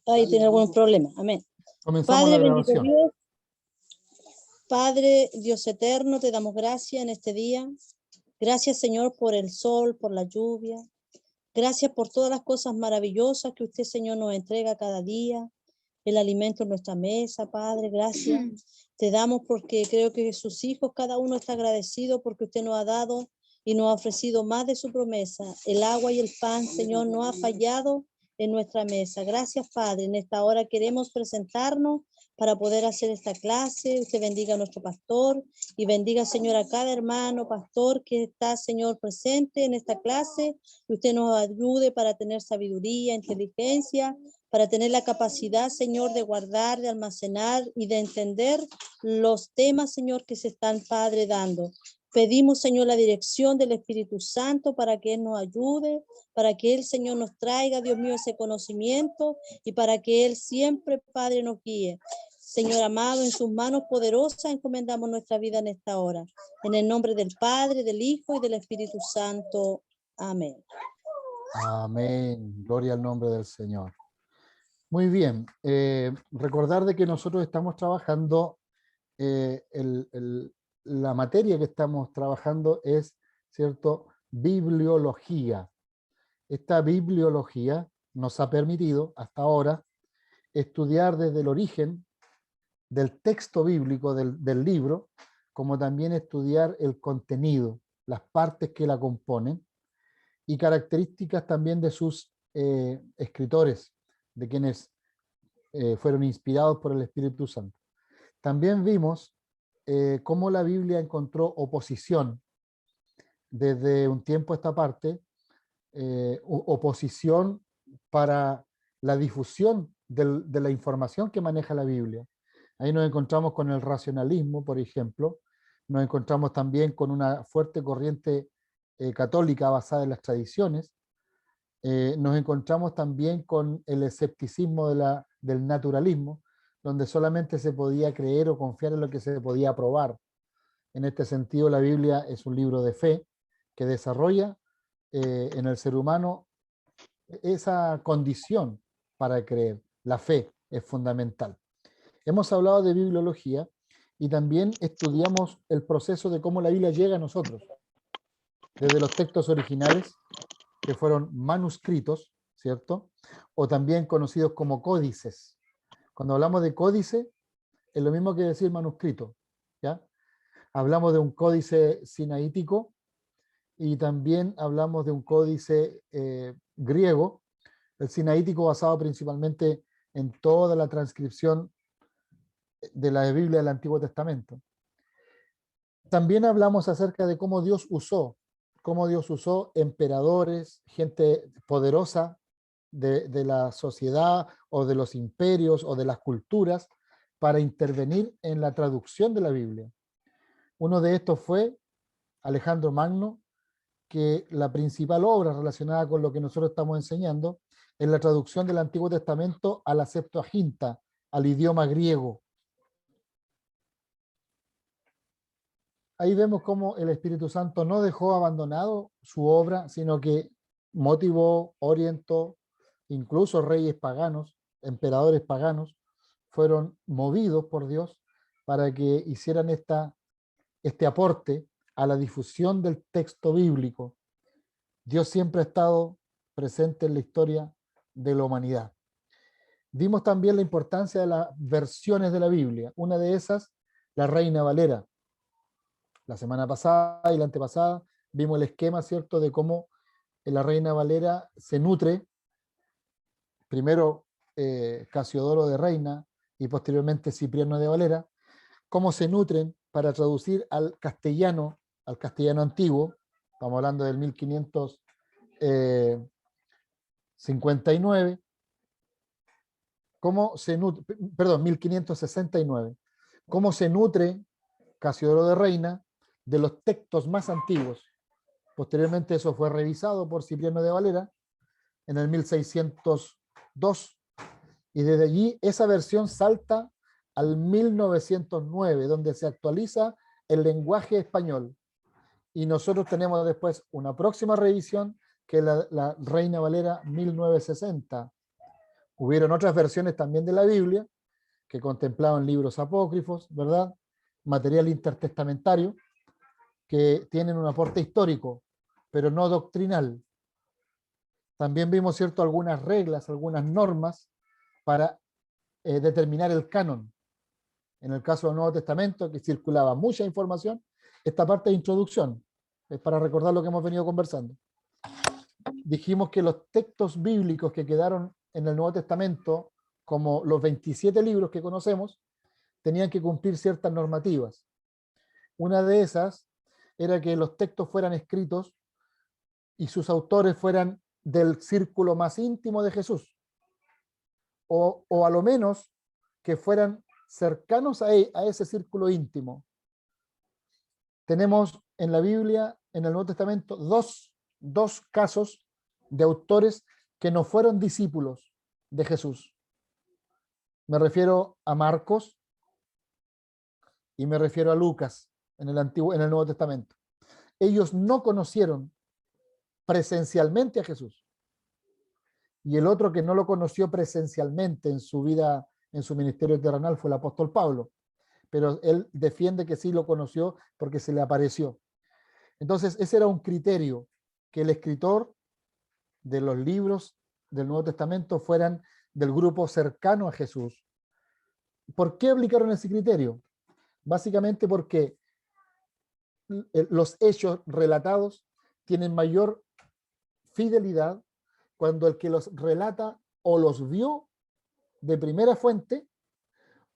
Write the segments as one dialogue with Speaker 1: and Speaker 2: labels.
Speaker 1: Ahí tiene algún problema. Amén.
Speaker 2: Comenzamos la grabación.
Speaker 1: Dios, Padre, Dios eterno, te damos gracias en este día. Gracias, Señor, por el sol, por la lluvia. Gracias por todas las cosas maravillosas que usted, Señor, nos entrega cada día. El alimento en nuestra mesa, Padre, gracias. Te damos porque creo que sus hijos, cada uno está agradecido porque usted nos ha dado y nos ha ofrecido más de su promesa. El agua y el pan, Señor, no ha fallado en nuestra mesa. Gracias, Padre. En esta hora queremos presentarnos para poder hacer esta clase. Usted bendiga a nuestro pastor y bendiga, Señor, a cada hermano, pastor que está, Señor, presente en esta clase. Que usted nos ayude para tener sabiduría, inteligencia, para tener la capacidad, Señor, de guardar, de almacenar y de entender los temas, Señor, que se están, Padre, dando. Pedimos, Señor, la dirección del Espíritu Santo para que Él nos ayude, para que Él, Señor, nos traiga, Dios mío, ese conocimiento y para que Él siempre, Padre, nos guíe. Señor amado, en sus manos poderosas encomendamos nuestra vida en esta hora. En el nombre del Padre, del Hijo y del Espíritu Santo. Amén.
Speaker 2: Amén. Gloria al nombre del Señor. Muy bien. Recordar de que nosotros estamos trabajando, la materia que estamos trabajando es, ¿cierto?, bibliología. Esta bibliología nos ha permitido hasta ahora estudiar desde el origen del texto bíblico del libro, como también estudiar el contenido, las partes que la componen y características también de sus escritores, de quienes fueron inspirados por el Espíritu Santo. También vimos cómo la Biblia encontró oposición desde un tiempo a esta parte, oposición para la difusión de la información que maneja la Biblia. Ahí nos encontramos con el racionalismo, por ejemplo, nos encontramos también con una fuerte corriente católica basada en las tradiciones, nos encontramos también con el escepticismo del naturalismo, donde solamente se podía creer o confiar en lo que se podía probar. En este sentido, la Biblia es un libro de fe que desarrolla en el ser humano esa condición para creer. La fe es fundamental. Hemos hablado de bibliología y también estudiamos el proceso de cómo la Biblia llega a nosotros, desde los textos originales, que fueron manuscritos, ¿cierto? O también conocidos como códices. Cuando hablamos de códice, es lo mismo que decir manuscrito, ¿ya? Hablamos de un códice sinaítico y también hablamos de un códice griego, el sinaítico basado principalmente en toda la transcripción de la Biblia del Antiguo Testamento. También hablamos acerca de cómo Dios usó emperadores, gente poderosa de la sociedad o de los imperios o de las culturas para intervenir en la traducción de la Biblia. Uno de estos fue Alejandro Magno, que la principal obra relacionada con lo que nosotros estamos enseñando es la traducción del Antiguo Testamento a la Septuaginta, al idioma griego. Ahí vemos cómo el Espíritu Santo no dejó abandonado su obra, sino que motivó, orientó, incluso reyes paganos, emperadores paganos, fueron movidos por Dios para que hicieran este aporte a la difusión del texto bíblico. Dios siempre ha estado presente en la historia de la humanidad. Vimos también la importancia de las versiones de la Biblia. Una de esas, la Reina Valera. La semana pasada y la antepasada vimos el esquema, ¿cierto?, de cómo la Reina Valera se nutre, primero Casiodoro de Reina y posteriormente Cipriano de Valera, cómo se nutren para traducir al castellano antiguo, estamos hablando del 1559, 1569, cómo se nutre Casiodoro de Reina de los textos más antiguos. Posteriormente eso fue revisado por Cipriano de Valera en el 1602 y desde allí esa versión salta al 1909, donde se actualiza el lenguaje español. Y nosotros tenemos después una próxima revisión que es la Reina Valera 1960, Hubieron otras versiones también de la Biblia que contemplaban libros apócrifos, ¿verdad? Material intertestamentario, que tienen un aporte histórico, pero no doctrinal. También vimos, ¿cierto?, algunas reglas, algunas normas para determinar el canon. En el caso del Nuevo Testamento, que circulaba mucha información, esta parte de introducción es para recordar lo que hemos venido conversando. Dijimos que los textos bíblicos que quedaron en el Nuevo Testamento, como los 27 libros que conocemos, tenían que cumplir ciertas normativas. Una de esas era que los textos fueran escritos y sus autores fueran del círculo más íntimo de Jesús, o a lo menos que fueran cercanos a ese círculo íntimo. Tenemos en la Biblia, en el Nuevo Testamento, dos casos de autores que no fueron discípulos de Jesús. Me refiero a Marcos y me refiero a Lucas en el Nuevo Testamento. Ellos no conocieron presencialmente a Jesús. Y el otro que no lo conoció presencialmente en su vida, en su ministerio terrenal, fue el apóstol Pablo. Pero él defiende que sí lo conoció porque se le apareció. Entonces, ese era un criterio, que el escritor de los libros del Nuevo Testamento fueran del grupo cercano a Jesús. ¿Por qué aplicaron ese criterio? Básicamente porque los hechos relatados tienen mayor fidelidad cuando el que los relata o los vio de primera fuente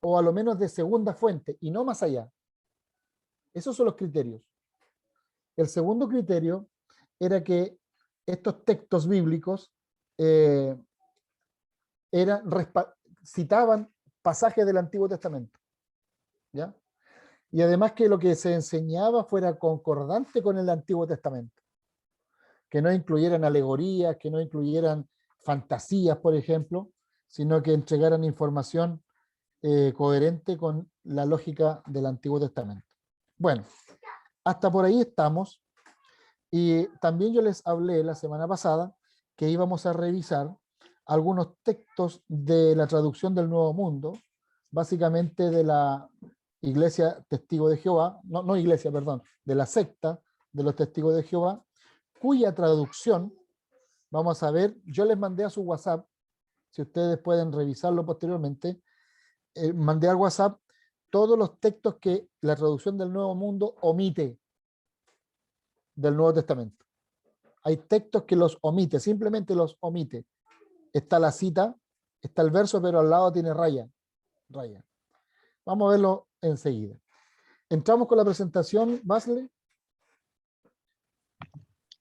Speaker 2: o a lo menos de segunda fuente y no más allá. Esos son los criterios. El segundo criterio era que estos textos bíblicos citaban pasajes del Antiguo Testamento, ¿ya? Y además que lo que se enseñaba fuera concordante con el Antiguo Testamento, que no incluyeran alegorías, que no incluyeran fantasías, por ejemplo, sino que entregaran información coherente con la lógica del Antiguo Testamento. Bueno, hasta por ahí estamos. Y también yo les hablé la semana pasada que íbamos a revisar algunos textos de la traducción del Nuevo Mundo, básicamente de la Iglesia Testigo de Jehová, de la secta de los Testigos de Jehová, cuya traducción, vamos a ver, yo les mandé a su WhatsApp, si ustedes pueden revisarlo posteriormente, mandé al WhatsApp todos los textos que la traducción del Nuevo Mundo omite del Nuevo Testamento. Hay textos que los omite, simplemente los omite. Está la cita, está el verso, pero al lado tiene raya. Vamos a verlo enseguida. Entramos con la presentación, Basle.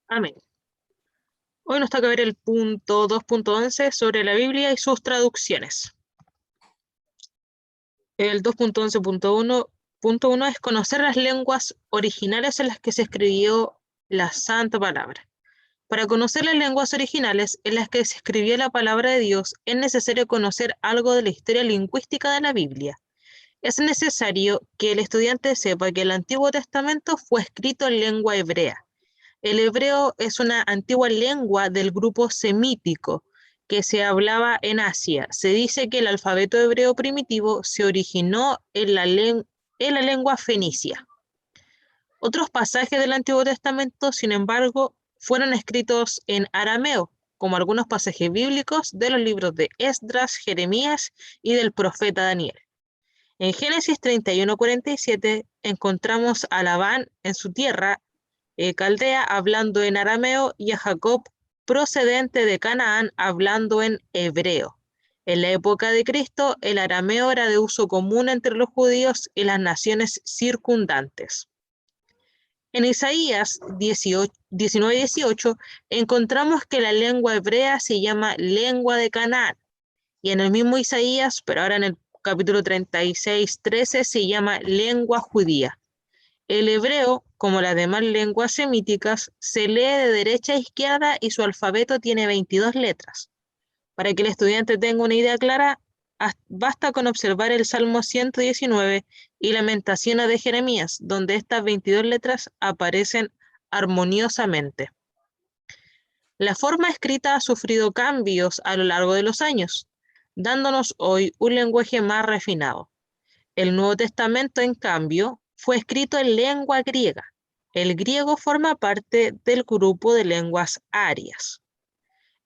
Speaker 3: Amén. Hoy nos toca ver el punto 2.11 sobre la Biblia y sus traducciones. El 2.11.1 es conocer las lenguas originales en las que se escribió la Santa Palabra. Para conocer las lenguas originales en las que se escribió la Palabra de Dios, es necesario conocer algo de la historia lingüística de la Biblia. Es necesario que el estudiante sepa que el Antiguo Testamento fue escrito en lengua hebrea. El hebreo es una antigua lengua del grupo semítico que se hablaba en Asia. Se dice que el alfabeto hebreo primitivo se originó en la lengua fenicia. Otros pasajes del Antiguo Testamento, sin embargo, fueron escritos en arameo, como algunos pasajes bíblicos de los libros de Esdras, Jeremías y del profeta Daniel. En Génesis 31:47 encontramos a Labán en su tierra, Caldea, hablando en arameo, y a Jacob, procedente de Canaán, hablando en hebreo. En la época de Cristo, el arameo era de uso común entre los judíos y las naciones circundantes. En Isaías 19:18 encontramos que la lengua hebrea se llama lengua de Canaán, y en el mismo Isaías, pero ahora en el capítulo 36:13, se llama lengua judía. El hebreo, como las demás lenguas semíticas, se lee de derecha a izquierda y su alfabeto tiene 22 letras. Para que el estudiante tenga una idea clara, basta con observar el Salmo 119 y Lamentaciones de Jeremías, donde estas 22 letras aparecen armoniosamente. La forma escrita ha sufrido cambios a lo largo de los años. dándonos hoy un lenguaje más refinado. El Nuevo Testamento, en cambio, fue escrito en lengua griega. El griego forma parte del grupo de lenguas arias.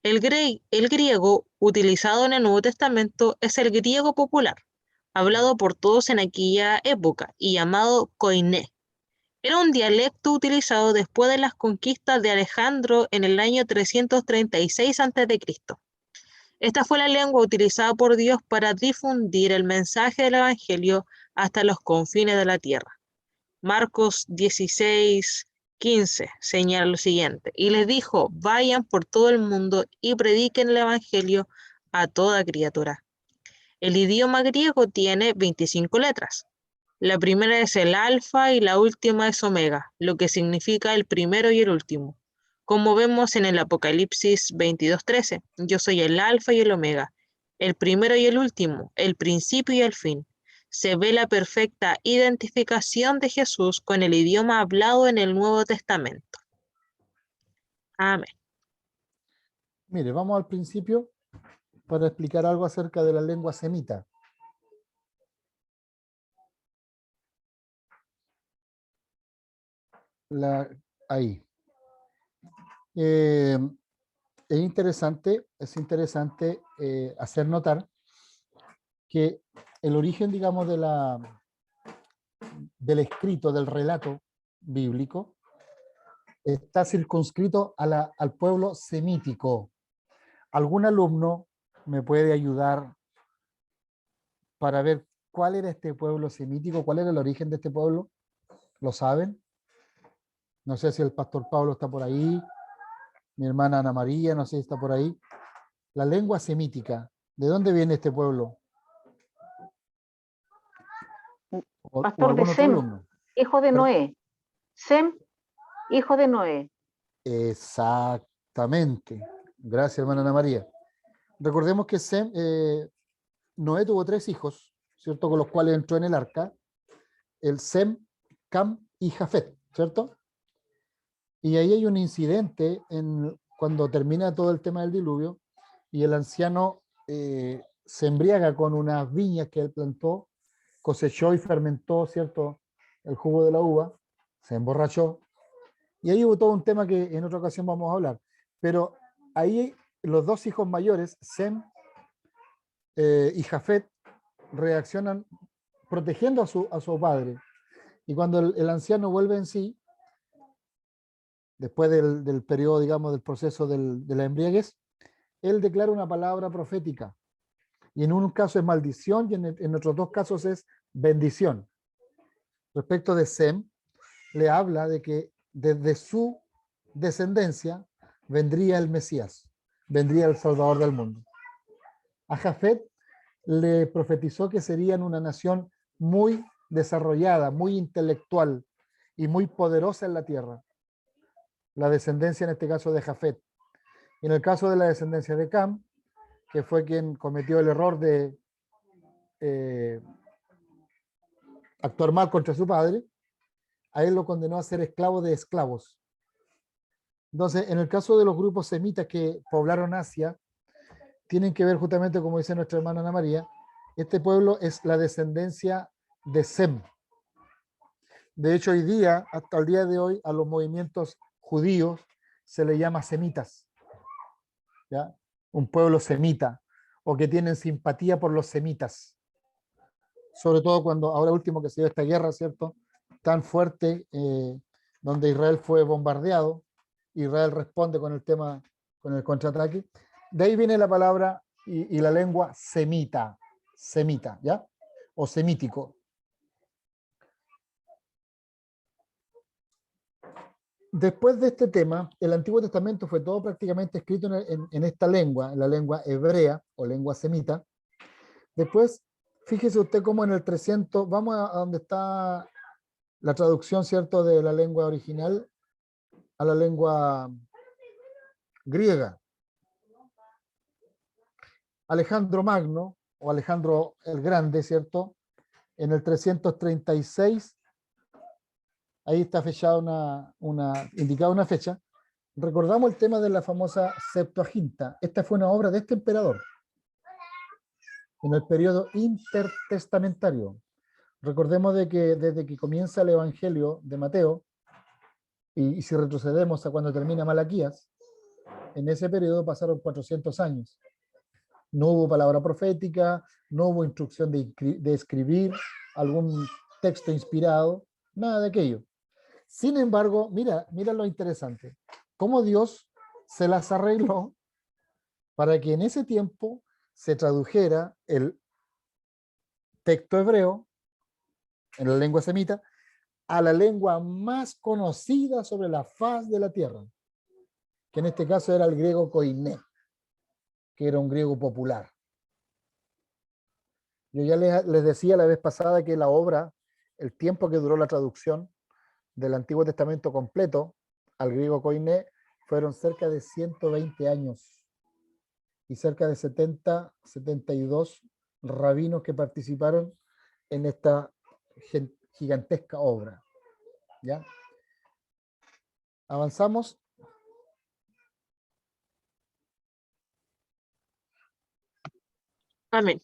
Speaker 3: El griego utilizado en el Nuevo Testamento es el griego popular, hablado por todos en aquella época y llamado koiné. Era un dialecto utilizado después de las conquistas de Alejandro en el año 336 a.C. Esta fue la lengua utilizada por Dios para difundir el mensaje del Evangelio hasta los confines de la tierra. Marcos 16:15 señala lo siguiente: y les dijo, vayan por todo el mundo y prediquen el Evangelio a toda criatura. El idioma griego tiene 25 letras. La primera es el alfa y la última es omega, lo que significa el primero y el último. Como vemos en el Apocalipsis 22:13, yo soy el alfa y el omega, el primero y el último, el principio y el fin. Se ve la perfecta identificación de Jesús con el idioma hablado en el Nuevo Testamento. Amén.
Speaker 2: Mire, vamos al principio para explicar algo acerca de la lengua semita. Ahí. Es interesante hacer notar que el origen, digamos, del escrito, del relato bíblico, está circunscrito al pueblo semítico. ¿Algún alumno me puede ayudar para ver cuál era este pueblo semítico? ¿Cuál era el origen de este pueblo? ¿Lo saben? No sé si el pastor Pablo está por ahí, mi hermana Ana María, no sé si está por ahí. La lengua semítica, ¿de dónde viene este pueblo? O
Speaker 4: Pastor de
Speaker 2: algún otro
Speaker 4: Sem,
Speaker 2: alumno.
Speaker 4: hijo de
Speaker 2: Perdón.
Speaker 4: Noé. Sem, hijo de Noé.
Speaker 2: Exactamente. Gracias, hermana Ana María. Recordemos que Noé tuvo 3 hijos, ¿cierto? Con los cuales entró en el arca. El Sem, Cam y Jafet, ¿cierto? Y ahí hay un incidente cuando termina todo el tema del diluvio y el anciano se embriaga con unas viñas que él plantó, cosechó y fermentó, ¿cierto?, el jugo de la uva, se emborrachó. Y ahí hubo todo un tema que en otra ocasión vamos a hablar. Pero ahí los 2 hijos mayores, Sem y Jafet, reaccionan protegiendo a su padre. Y cuando el anciano vuelve en sí, después del periodo, digamos, del proceso de la embriaguez, él declara una palabra profética. Y en un caso es maldición y en otros 2 casos es bendición. Respecto de Sem, le habla de que desde su descendencia vendría el Mesías, vendría el Salvador del mundo. A Jafet le profetizó que serían una nación muy desarrollada, muy intelectual y muy poderosa en la tierra. La descendencia en este caso de Jafet. Y en el caso de la descendencia de Cam, que fue quien cometió el error de actuar mal contra su padre, a él lo condenó a ser esclavo de esclavos. Entonces, en el caso de los grupos semitas que poblaron Asia, tienen que ver justamente, como dice nuestra hermana Ana María, este pueblo es la descendencia de Sem. De hecho, hoy día, hasta el día de hoy, a los movimientos judíos se le llama semitas, ¿ya? Un pueblo semita, o que tienen simpatía por los semitas. Sobre todo cuando, ahora último que se dio esta guerra, ¿cierto?, tan fuerte, donde Israel fue bombardeado, Israel responde con el tema, con el contraataque. De ahí viene la palabra y la lengua semita, ¿ya? O semítico. Después de este tema, el Antiguo Testamento fue todo prácticamente escrito en esta lengua, en la lengua hebrea o lengua semita. Después, fíjese usted cómo en el 300, vamos a donde está la traducción, ¿cierto?, de la lengua original a la lengua griega. Alejandro Magno, o Alejandro el Grande, ¿cierto?, en el 336, ahí está fechada indicada una fecha. Recordamos el tema de la famosa Septuaginta. Esta fue una obra de este emperador. en el periodo intertestamentario. Recordemos de que desde que comienza el Evangelio de Mateo, y si retrocedemos a cuando termina Malaquías, en ese periodo pasaron 400 años. No hubo palabra profética, no hubo instrucción de escribir algún texto inspirado, nada de aquello. Sin embargo, mira lo interesante, cómo Dios se las arregló para que en ese tiempo se tradujera el texto hebreo, en la lengua semita, a la lengua más conocida sobre la faz de la tierra, que en este caso era el griego koiné, que era un griego popular. Yo ya les decía la vez pasada que la obra, el tiempo que duró la traducción del Antiguo Testamento completo al griego koiné, fueron cerca de 120 años y cerca de 72 rabinos que participaron en esta gigantesca obra. ¿Ya? Avanzamos.
Speaker 3: Amén.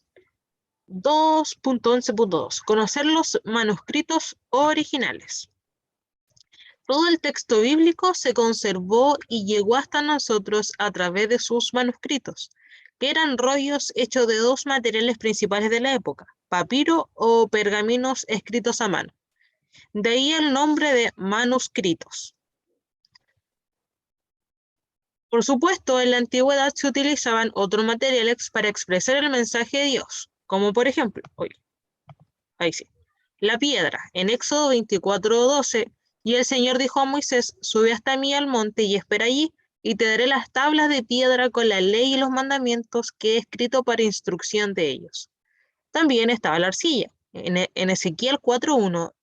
Speaker 3: 2.11.2. Conocer los manuscritos originales. Todo el texto bíblico se conservó y llegó hasta nosotros a través de sus manuscritos, que eran rollos hechos de dos materiales principales de la época, papiro o pergaminos escritos a mano. De ahí el nombre de manuscritos. Por supuesto, en la antigüedad se utilizaban otros materiales para expresar el mensaje de Dios, como por ejemplo, ahí sí, la piedra, en Éxodo 24:12, y el Señor dijo a Moisés, sube hasta mí al monte y espera allí, y te daré las tablas de piedra con la ley y los mandamientos que he escrito para instrucción de ellos. También estaba la arcilla. En Ezequiel 4:1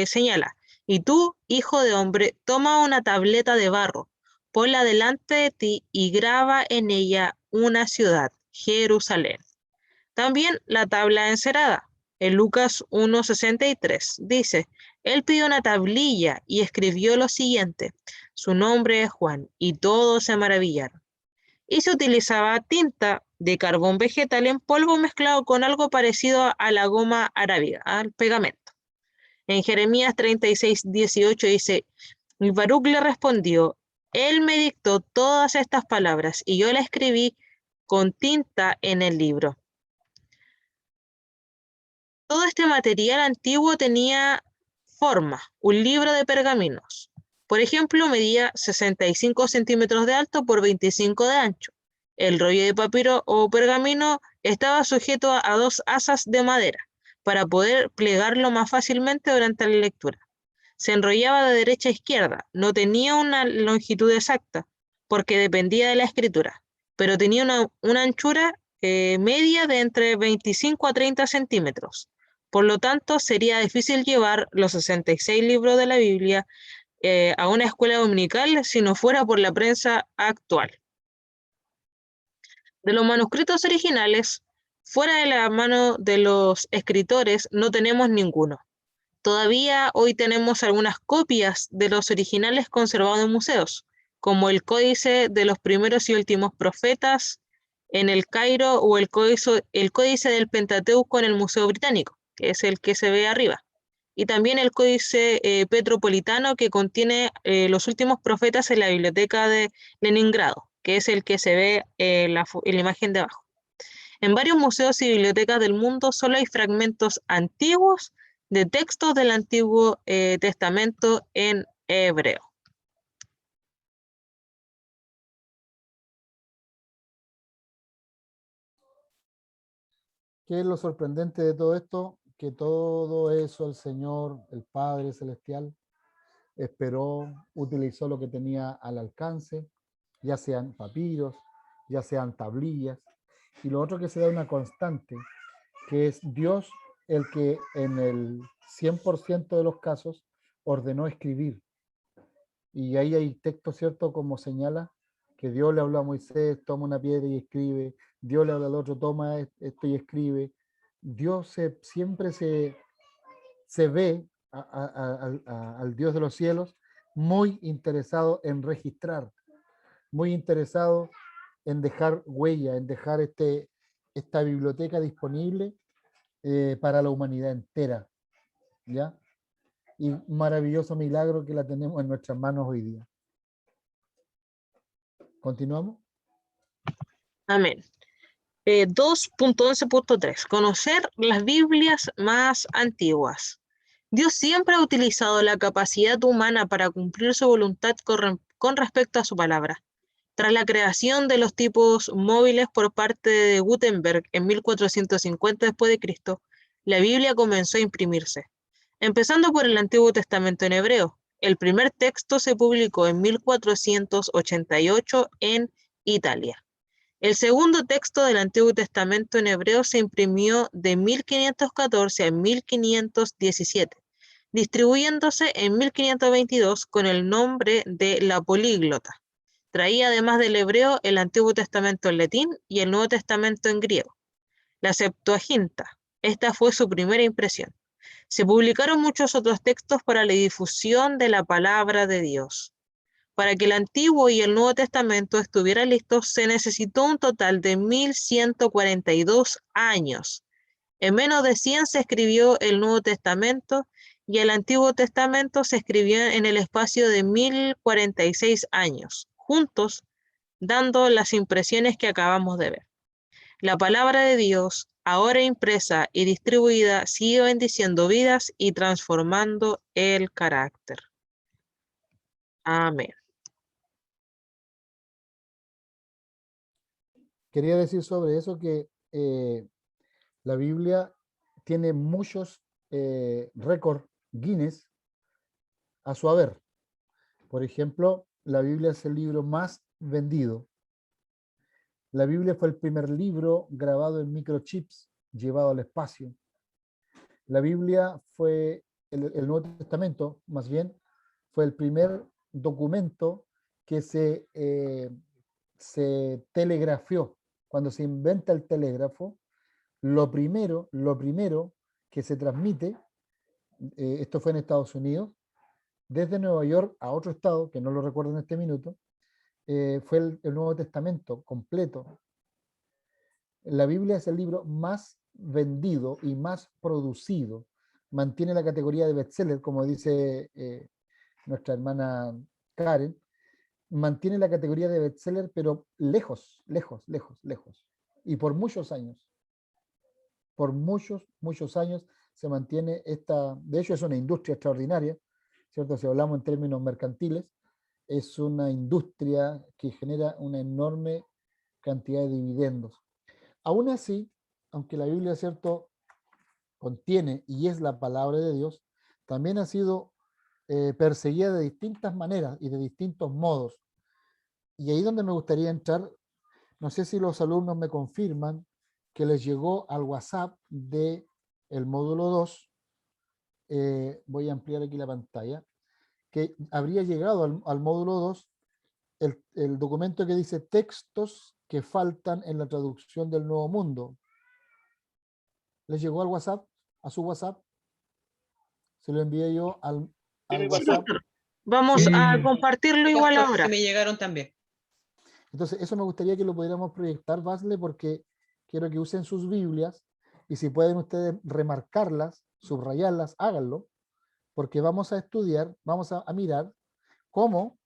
Speaker 3: señala, y tú, hijo de hombre, toma una tableta de barro, ponla delante de ti y graba en ella una ciudad, Jerusalén. También la tabla encerada. En Lucas 1:63 dice, él pidió una tablilla y escribió lo siguiente, su nombre es Juan, y todos se maravillaron. Y se utilizaba tinta de carbón vegetal en polvo mezclado con algo parecido a la goma arábiga, al pegamento. En Jeremías 36:18 dice, y Baruc le respondió, él me dictó todas estas palabras y yo la escribí con tinta en el libro. Todo este material antiguo tenía forma, un libro de pergaminos. Por ejemplo, medía 65 centímetros de alto por 25 de ancho. El rollo de papiro o pergamino estaba sujeto a dos asas de madera para poder plegarlo más fácilmente durante la lectura. Se enrollaba de derecha a izquierda, no tenía una longitud exacta porque dependía de la escritura, pero tenía una anchura media de entre 25 a 30 centímetros. Por lo tanto, sería difícil llevar los 66 libros de la Biblia a una escuela dominical si no fuera por la prensa actual. De los manuscritos originales, fuera de la mano de los escritores, no tenemos ninguno. Todavía hoy tenemos algunas copias de los originales conservados en museos, como el Códice de los primeros y últimos profetas en el Cairo o el Códice del Pentateuco en el Museo Británico, que es el que se ve arriba. Y también el Códice Petropolitano que contiene los últimos profetas en la biblioteca de Leningrado, que es el que se ve en la imagen de abajo. En varios museos y bibliotecas del mundo solo hay fragmentos antiguos de textos del Antiguo Testamento en hebreo.
Speaker 2: ¿Qué es lo sorprendente de todo esto? Que todo eso el Señor, el Padre Celestial, esperó, utilizó lo que tenía al alcance, ya sean papiros, ya sean tablillas, y lo otro que se da una constante, que es Dios el que en el 100% de los casos ordenó escribir. Y ahí hay texto, ¿cierto? Como señala que Dios le habló a Moisés, toma una piedra y escribe. Dios le habla al otro, toma esto y escribe. Dios siempre se ve al Dios de los cielos muy interesado en registrar, muy interesado en dejar huella, en dejar esta biblioteca disponible para la humanidad entera, ¿ya? Y maravilloso milagro que la tenemos en nuestras manos hoy día. ¿Continuamos?
Speaker 3: Amén. 2.11.3. Conocer las Biblias más antiguas. Dios siempre ha utilizado la capacidad humana para cumplir su voluntad con respecto a su palabra. Tras la creación de los tipos móviles por parte de Gutenberg en 1450 después de Cristo, la Biblia comenzó a imprimirse. Empezando por el Antiguo Testamento en hebreo. El primer texto se publicó en 1488 en Italia. El segundo texto del Antiguo Testamento en hebreo se imprimió de 1514 a 1517, distribuyéndose en 1522 con el nombre de la Políglota. Traía además del hebreo el Antiguo Testamento en latín y el Nuevo Testamento en griego. La Septuaginta, esta fue su primera impresión. Se publicaron muchos otros textos para la difusión de la palabra de Dios. Para que el Antiguo y el Nuevo Testamento estuvieran listos, se necesitó un total de 1142 años. En menos de 100 se escribió el Nuevo Testamento y el Antiguo Testamento se escribió en el espacio de 1046 años, juntos, dando las impresiones que acabamos de ver. La palabra de Dios, ahora impresa y distribuida, sigue bendiciendo vidas y transformando el carácter. Amén.
Speaker 2: Quería decir sobre eso que la Biblia tiene muchos récords Guinness a su haber. Por ejemplo, la Biblia es el libro más vendido. La Biblia fue el primer libro grabado en microchips, llevado al espacio. La Biblia fue, el Nuevo Testamento, más bien, fue el primer documento que se telegrafió. Cuando se inventa el telégrafo, lo primero que se transmite, esto fue en Estados Unidos, desde Nueva York a otro estado, que no lo recuerdo en este minuto, fue el Nuevo Testamento completo. La Biblia es el libro más vendido y más producido. Mantiene la categoría de bestseller, como dice nuestra hermana Karen. Mantiene la categoría de bestseller, pero lejos. Y por muchos años. Por muchos años se mantiene esta. De hecho, es una industria extraordinaria, ¿cierto? Si hablamos en términos mercantiles, es una industria que genera una enorme cantidad de dividendos. Aún así, aunque la Biblia, ¿cierto?, contiene y es la palabra de Dios, también ha sido perseguida de distintas maneras y de distintos modos. Y ahí donde me gustaría entrar, no sé si los alumnos me confirman que les llegó al WhatsApp del módulo 2, voy a ampliar aquí la pantalla, que habría llegado al módulo 2 el documento que dice textos que faltan en la traducción del Nuevo Mundo. ¿Les llegó al WhatsApp? ¿A su WhatsApp? Se lo envié yo al WhatsApp.
Speaker 3: Vamos a compartirlo igual
Speaker 5: Pastor,
Speaker 3: ahora.
Speaker 5: que me llegaron también.
Speaker 2: Entonces, eso me gustaría que lo pudiéramos proyectar, Basle, porque quiero que usen sus Biblias y si pueden ustedes remarcarlas, subrayarlas, háganlo, porque vamos a estudiar, vamos a mirar cómo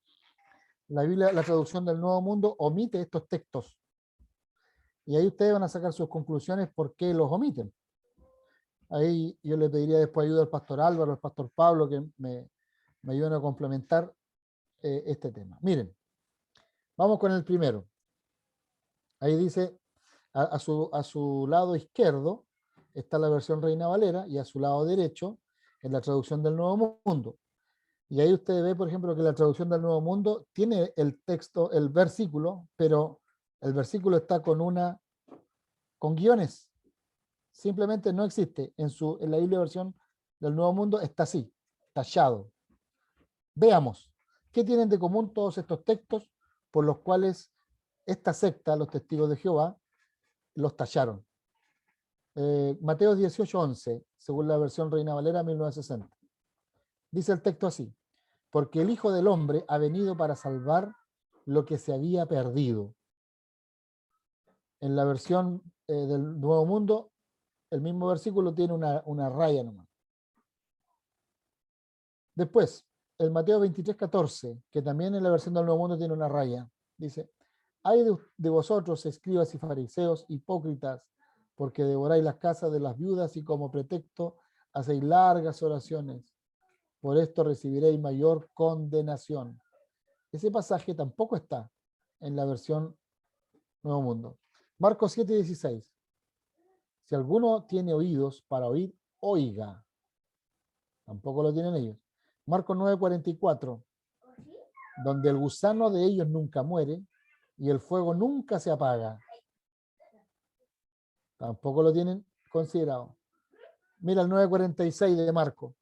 Speaker 2: la Biblia, la traducción del Nuevo Mundo, omite estos textos. Y ahí ustedes van a sacar sus conclusiones por qué los omiten. Ahí yo le pediría después ayuda al pastor Álvaro, al pastor Pablo, que me ayuden a complementar este tema. Miren, vamos con el primero. Ahí dice, a su lado izquierdo está la versión Reina Valera y a su lado derecho en la traducción del Nuevo Mundo. Y ahí usted ve, por ejemplo, que la traducción del Nuevo Mundo tiene el texto, el versículo, pero el versículo está con guiones. Simplemente no existe. En la Biblia versión del Nuevo Mundo está así, tachado. Veamos, ¿qué tienen de común todos estos textos por los cuales esta secta, los testigos de Jehová, los tacharon? Mateo 18:11, según la versión Reina Valera 1960. Dice el texto así: porque el Hijo del Hombre ha venido para salvar lo que se había perdido. En la versión del Nuevo Mundo, el mismo versículo tiene una raya nomás. Después, el Mateo 23:14, que también en la versión del Nuevo Mundo tiene una raya, dice: hay de vosotros, escribas y fariseos, hipócritas, porque devoráis las casas de las viudas y como pretexto hacéis largas oraciones. Por esto recibiréis mayor condenación. Ese pasaje tampoco está en la versión Nuevo Mundo. Marcos 7:16. Si alguno tiene oídos para oír, oiga. Tampoco lo tienen ellos. Marcos 9:44. Donde el gusano de ellos nunca muere y el fuego nunca se apaga. Tampoco lo tienen considerado. Mira el 9:46 de Marcos,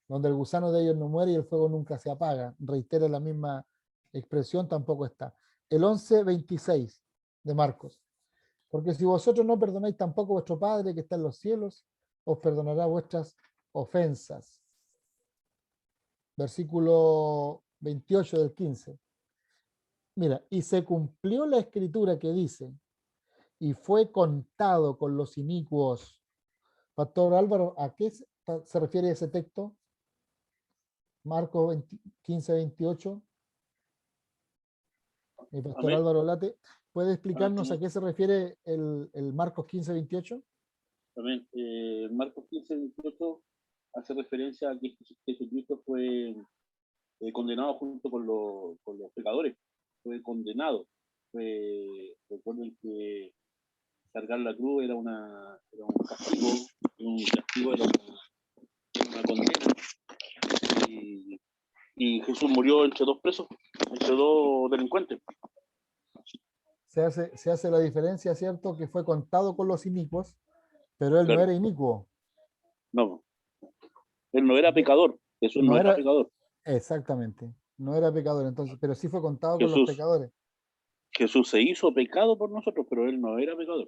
Speaker 2: donde el gusano de ellos no muere y el fuego nunca se apaga. Reitera la misma expresión, tampoco está. El 11:26 de Marcos. Porque si vosotros no perdonáis tampoco vuestro Padre que está en los cielos, os perdonará vuestras ofensas. Versículo 28 del 15. Mira, y se cumplió la escritura que dice, y fue contado con los inicuos. Pastor Álvaro, ¿a qué se refiere ese texto? Marcos 15:28. Mi pastor
Speaker 5: Amén.
Speaker 2: Álvaro Late, ¿puede explicarnos a qué se refiere el Marcos 15:28?
Speaker 5: Amén. Marcos 15:28 hace referencia a que Jesucristo fue condenado junto con los pecadores. Fue condenado. Recuerden que cargar la cruz era un castigo, era una condena. Y Jesús murió entre dos presos, entre dos delincuentes.
Speaker 2: Se hace la diferencia, ¿cierto? Que fue contado con los inicuos, pero él
Speaker 5: Claro.
Speaker 2: no era inicuo.
Speaker 5: No, él no era pecador. Jesús no era pecador.
Speaker 2: Exactamente, no era pecador entonces, pero sí fue contado con los pecadores.
Speaker 5: Jesús se hizo pecado por nosotros, pero él no era pecador.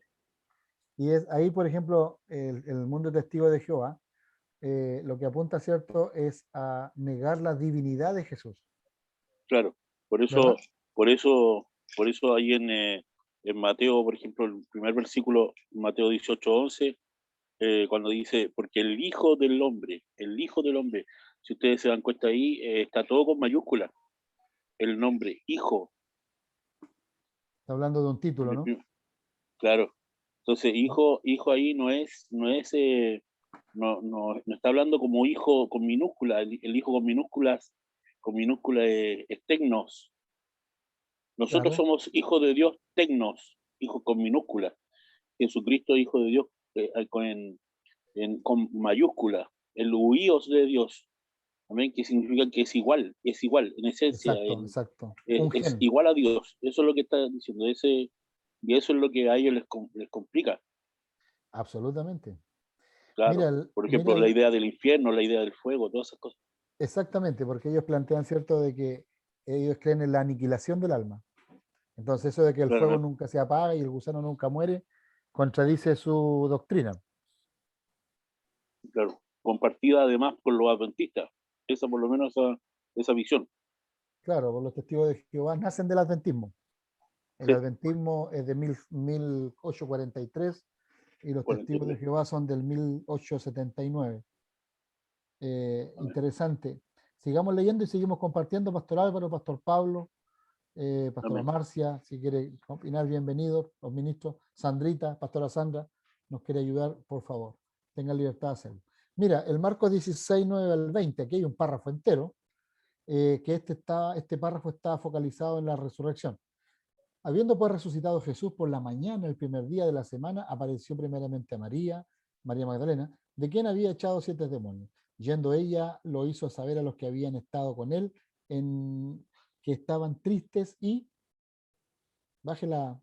Speaker 2: Y es ahí, por ejemplo, el mundo testigo de Jehová, lo que apunta, ¿cierto?, es a negar la divinidad de Jesús.
Speaker 5: Claro, por eso ahí en Mateo, por ejemplo, el primer versículo, Mateo 18:11, cuando dice, porque el Hijo del Hombre, si ustedes se dan cuenta ahí, está todo con mayúscula. El nombre Hijo.
Speaker 2: Está hablando de un título, ¿no?
Speaker 5: Claro. Entonces, hijo ahí no está hablando como hijo con minúscula. El hijo con minúsculas es tecnos. Nosotros somos hijos de Dios tecnos, hijos con minúsculas. Jesucristo, hijo de Dios, con mayúscula. El huíos de Dios. Amén, que significa que es igual en esencia.
Speaker 2: Exacto.
Speaker 5: Es igual a Dios. Eso es lo que está diciendo. Y eso es lo que a ellos les complica.
Speaker 2: Absolutamente.
Speaker 5: Claro, por ejemplo, la idea del infierno, la idea del fuego, todas esas cosas.
Speaker 2: Exactamente, porque ellos plantean, ¿cierto?, de que ellos creen en la aniquilación del alma. Entonces eso de que el fuego nunca se apaga y el gusano nunca muere, contradice su doctrina.
Speaker 5: Claro, compartida además por los adventistas. Esa por lo menos esa visión.
Speaker 2: Claro, por los testigos de Jehová nacen del adventismo. El adventismo es de 1843 y los testigos de Jehová son del 1879. Interesante. Sigamos leyendo y seguimos compartiendo. Pastor Álvaro, Pastor Pablo, Pastora Marcia, si quiere opinar, bienvenidos. Los ministros, Sandrita, Pastora Sandra, nos quiere ayudar, por favor. Tengan libertad de hacerlo. Mira, el Marcos 16:9 al 20, aquí hay un párrafo entero, que este párrafo está focalizado en la resurrección. Habiendo pues resucitado Jesús por la mañana, el primer día de la semana, apareció primeramente a María Magdalena, de quien había echado 7 demonios. Yendo ella, lo hizo saber a los que habían estado con él, que estaban tristes y, baje la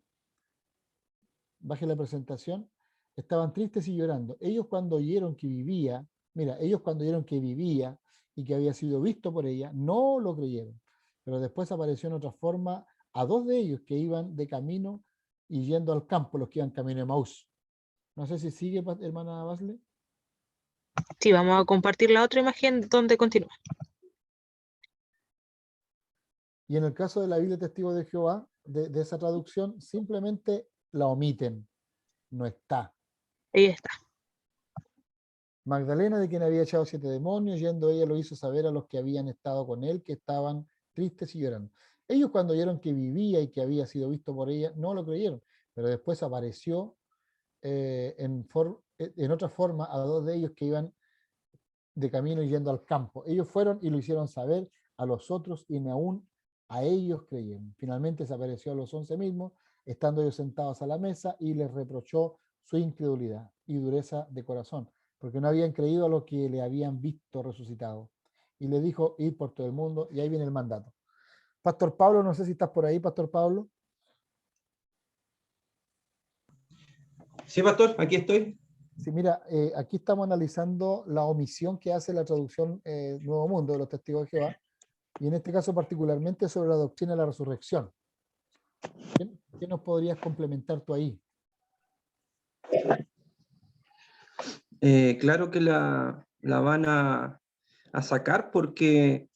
Speaker 2: presentación, estaban tristes y llorando. Ellos cuando oyeron que vivía y que había sido visto por ella, no lo creyeron. Pero después apareció en otra forma a 2 de ellos que iban de camino y yendo al campo, los que iban camino de Maús. No sé si sigue, hermana Basle.
Speaker 3: Sí, vamos a compartir la otra imagen donde continúa.
Speaker 2: Y en el caso de la Biblia Testigo de Jehová, de esa traducción, simplemente la omiten, no está.
Speaker 3: Ahí está.
Speaker 2: Magdalena, de quien había echado 7 demonios, yendo ella lo hizo saber a los que habían estado con él, que estaban tristes y llorando. Ellos, cuando oyeron que vivía y que había sido visto por ella, no lo creyeron, pero después apareció en otra forma a 2 de ellos que iban de camino yendo al campo. Ellos fueron y lo hicieron saber a los otros y ni aún a ellos creyeron. Finalmente se apareció a los 11 mismos, estando ellos sentados a la mesa, y les reprochó su incredulidad y dureza de corazón, porque no habían creído a lo que le habían visto resucitado. Y le dijo, ir por todo el mundo, y ahí viene el mandato. Pastor Pablo, no sé si estás por ahí, Pastor Pablo.
Speaker 6: Sí, pastor, aquí estoy.
Speaker 2: Sí, mira, aquí estamos analizando la omisión que hace la traducción Nuevo Mundo de los Testigos de Jehová, y en este caso particularmente sobre la doctrina de la resurrección. ¿Qué nos podrías complementar tú ahí?
Speaker 6: Claro que la van a sacar porque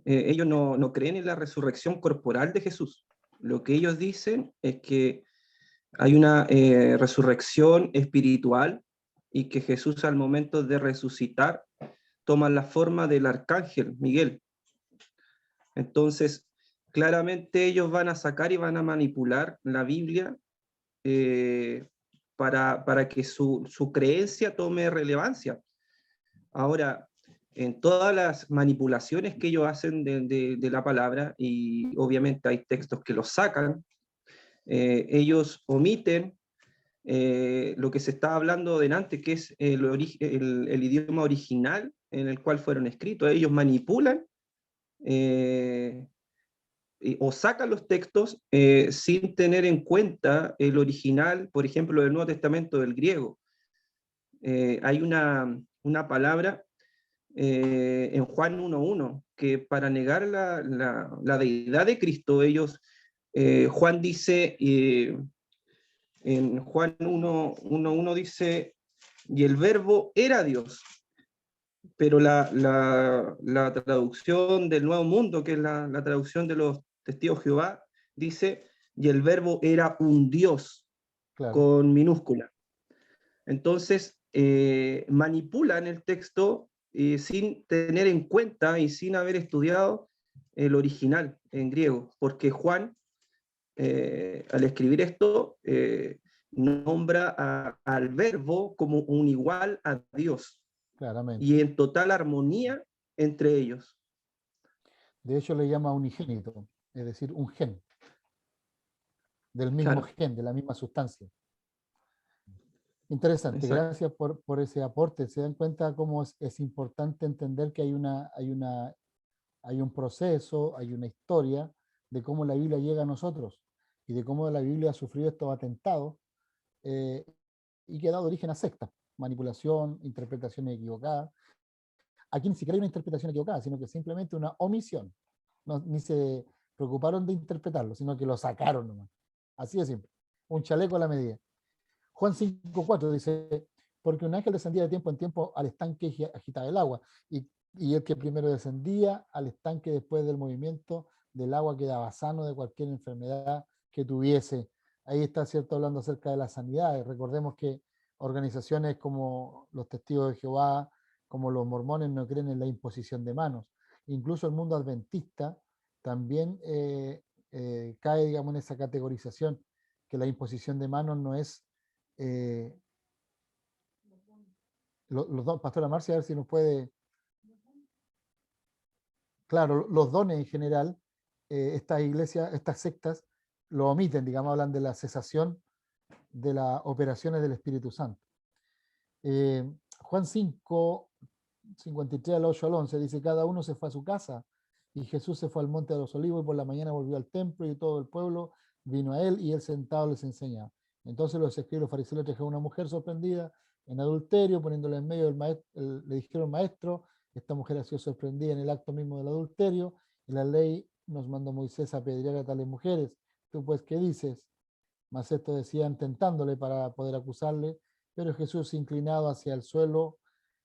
Speaker 6: ellos no creen en la resurrección corporal de Jesús. Lo que ellos dicen es que hay una resurrección espiritual y que Jesús, al momento de resucitar, toma la forma del arcángel Miguel. Entonces, claramente ellos van a sacar y van a manipular la Biblia para que su creencia tome relevancia. Ahora, en todas las manipulaciones que ellos hacen de la palabra, y obviamente hay textos que los sacan, ellos omiten lo que se estaba hablando delante, que es el idioma original en el cual fueron escritos. Ellos manipulan o sacan los textos sin tener en cuenta el original, por ejemplo, del Nuevo Testamento del griego. Hay una palabra en Juan 1.1 que para negar la deidad de Cristo, Juan dice, en Juan 1.1 dice, y el verbo era Dios. Pero la traducción del Nuevo Mundo, que es la traducción de los Testigos de Jehová, dice, y el verbo era un Dios,
Speaker 2: Claro.
Speaker 6: con minúscula. Entonces, manipulan el texto sin tener en cuenta y sin haber estudiado el original en griego, porque Juan, al escribir esto, nombra al verbo como un igual a Dios.
Speaker 2: Claramente.
Speaker 6: Y en total armonía entre ellos.
Speaker 2: De hecho, le llama unigénito, es decir, un gen, del mismo
Speaker 6: Claro.
Speaker 2: gen, de la misma sustancia. Interesante,
Speaker 6: Exacto.
Speaker 2: gracias por ese aporte. Se dan cuenta cómo es importante entender que hay un proceso, hay una historia de cómo la Biblia llega a nosotros y de cómo la Biblia ha sufrido estos atentados y que ha dado origen a sectas, manipulación, interpretaciones equivocadas. Aquí ni siquiera hay una interpretación equivocada, sino que simplemente una omisión. Ni se preocuparon de interpretarlo, sino que lo sacaron nomás. Así de simple. Un chaleco a la medida. Juan 5.4 dice, porque un ángel descendía de tiempo en tiempo al estanque y agitaba el agua, y el que primero descendía al estanque después del movimiento del agua quedaba sano de cualquier enfermedad que tuviese. Ahí está, ¿cierto?, hablando acerca de la sanidad. Recordemos que organizaciones como los Testigos de Jehová, como los mormones, no creen en la imposición de manos. Incluso el mundo adventista también cae, digamos, en esa categorización, que la imposición de manos no es... Pastora Marcia, a ver si nos puede... Claro, los dones en general, estas iglesias, estas sectas, lo omiten, digamos, hablan de la cesación de las operaciones del Espíritu Santo. Juan 5, 53 al 8 al 11, dice, cada uno se fue a su casa, y Jesús se fue al monte de los olivos, y por la mañana volvió al templo, y todo el pueblo vino a él, y él sentado les enseñaba. Entonces los escribas y los fariseos le trajeron una mujer sorprendida en adulterio, poniéndola en medio del maestro, le dijeron, maestro, esta mujer ha sido sorprendida en el acto mismo del adulterio, y la ley nos mandó Moisés a apedrear a tales mujeres. ¿Tú pues qué dices? Mas esto decían tentándole para poder acusarle, pero Jesús, inclinado hacia el suelo,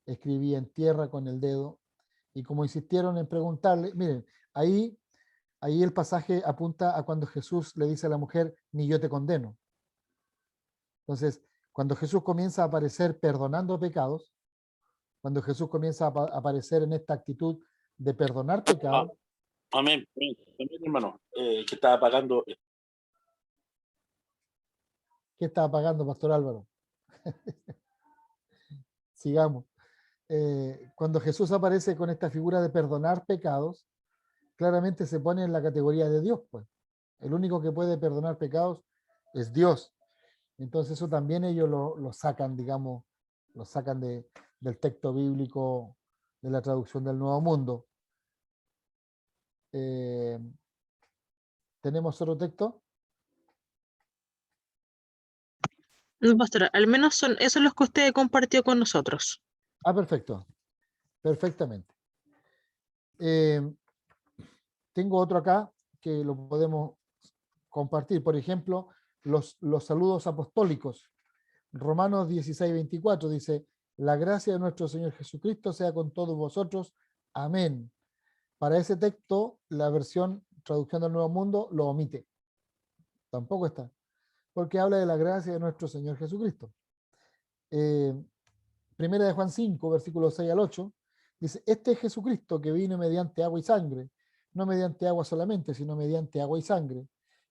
Speaker 2: escribía en tierra con el dedo, y como insistieron en preguntarle, miren, ahí el pasaje apunta a cuando Jesús le dice a la mujer, ni yo te condeno. Entonces, cuando Jesús comienza a aparecer perdonando pecados, cuando Jesús comienza a aparecer en esta actitud de perdonar pecados.
Speaker 5: Amén, hermano, que estaba pagando.
Speaker 2: ¿Qué estaba pagando, Pastor Álvaro? Sigamos. Cuando Jesús aparece con esta figura de perdonar pecados, claramente se pone en la categoría de Dios, pues. El único que puede perdonar pecados es Dios. Entonces eso también ellos lo sacan, digamos, lo sacan del texto bíblico de la traducción del Nuevo Mundo. ¿Tenemos otro texto?
Speaker 3: No, pastora, al menos son esos los que usted compartió con nosotros.
Speaker 2: Ah, perfecto. Perfectamente. Tengo otro acá que lo podemos compartir. Por ejemplo, los saludos apostólicos. Romanos 16:24 dice: la gracia de nuestro Señor Jesucristo sea con todos vosotros. Amén. Para ese texto, la versión traducción del Nuevo Mundo lo omite. Tampoco está. Porque habla de la gracia de nuestro Señor Jesucristo. Primera de Juan 5, versículos 6 al 8, dice: este es Jesucristo que vino mediante agua y sangre, no mediante agua solamente, sino mediante agua y sangre.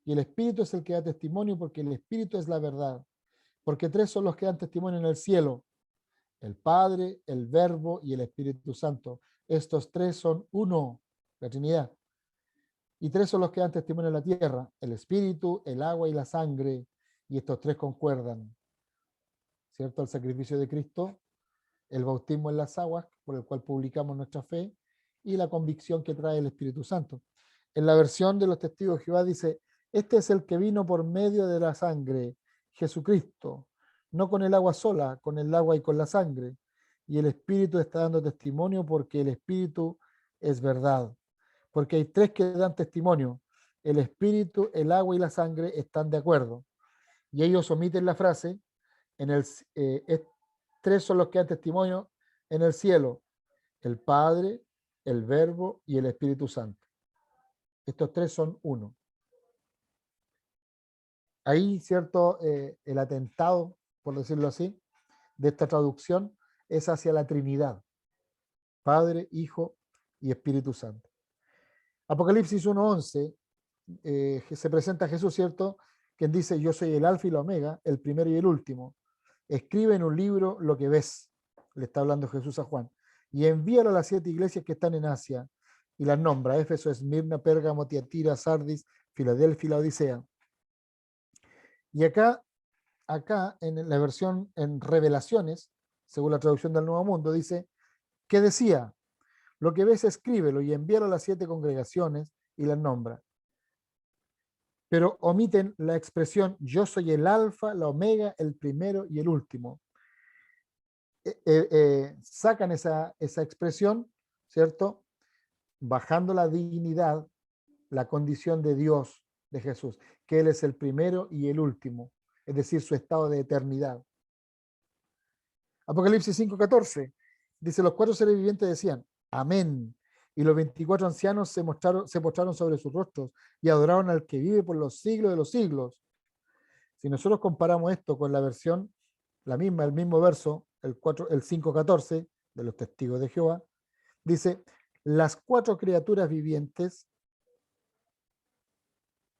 Speaker 2: Y el Espíritu es el que da testimonio, porque el Espíritu es la verdad. Porque tres son los que dan testimonio en el cielo: el Padre, el Verbo y el Espíritu Santo. Estos tres son uno, la Trinidad. Y tres son los que dan testimonio en la tierra: el Espíritu, el agua y la sangre. Y estos tres concuerdan, ¿cierto? El sacrificio de Cristo, el bautismo en las aguas, por el cual publicamos nuestra fe, y la convicción que trae el Espíritu Santo. En la versión de los testigos de Jehová dice: este es el que vino por medio de la sangre, Jesucristo, no con el agua sola, con el agua y con la sangre. Y el Espíritu está dando testimonio, porque el Espíritu es verdad. Porque hay tres que dan testimonio: el Espíritu, el agua y la sangre están de acuerdo. Y ellos omiten la frase: tres son los que dan testimonio en el cielo: el Padre, el Verbo y el Espíritu Santo. Estos tres son uno. Ahí, ¿cierto? El atentado, por decirlo así, de esta traducción es hacia la Trinidad: Padre, Hijo y Espíritu Santo. Apocalipsis 1:11 se presenta a Jesús, ¿cierto? Quien dice: yo soy el alfa y la omega, el primero y el último. Escribe en un libro lo que ves. Le está hablando Jesús a Juan. Y envíalo a las 7 iglesias que están en Asia. Y las nombra: Éfeso, Esmirna, Pérgamo, Tiatira, Sardis, Filadelfia y la Odisea. Y acá en la versión en Revelaciones, según la traducción del Nuevo Mundo, dice que decía: lo que ves, escríbelo y envíalo a las 7 congregaciones, y las nombra. Pero omiten la expresión: yo soy el alfa, la omega, el primero y el último. Sacan esa expresión, ¿cierto? Bajando la dignidad, la condición de Dios de Jesús, que Él es el primero y el último, es decir, su estado de eternidad. Apocalipsis 5:14 dice: los 4 seres vivientes decían: amén. Y los 24 ancianos se postraron sobre sus rostros y adoraron al que vive por los siglos de los siglos. Si nosotros comparamos esto con la versión, el mismo verso, el 5:14 de los testigos de Jehová, dice: las 4 criaturas vivientes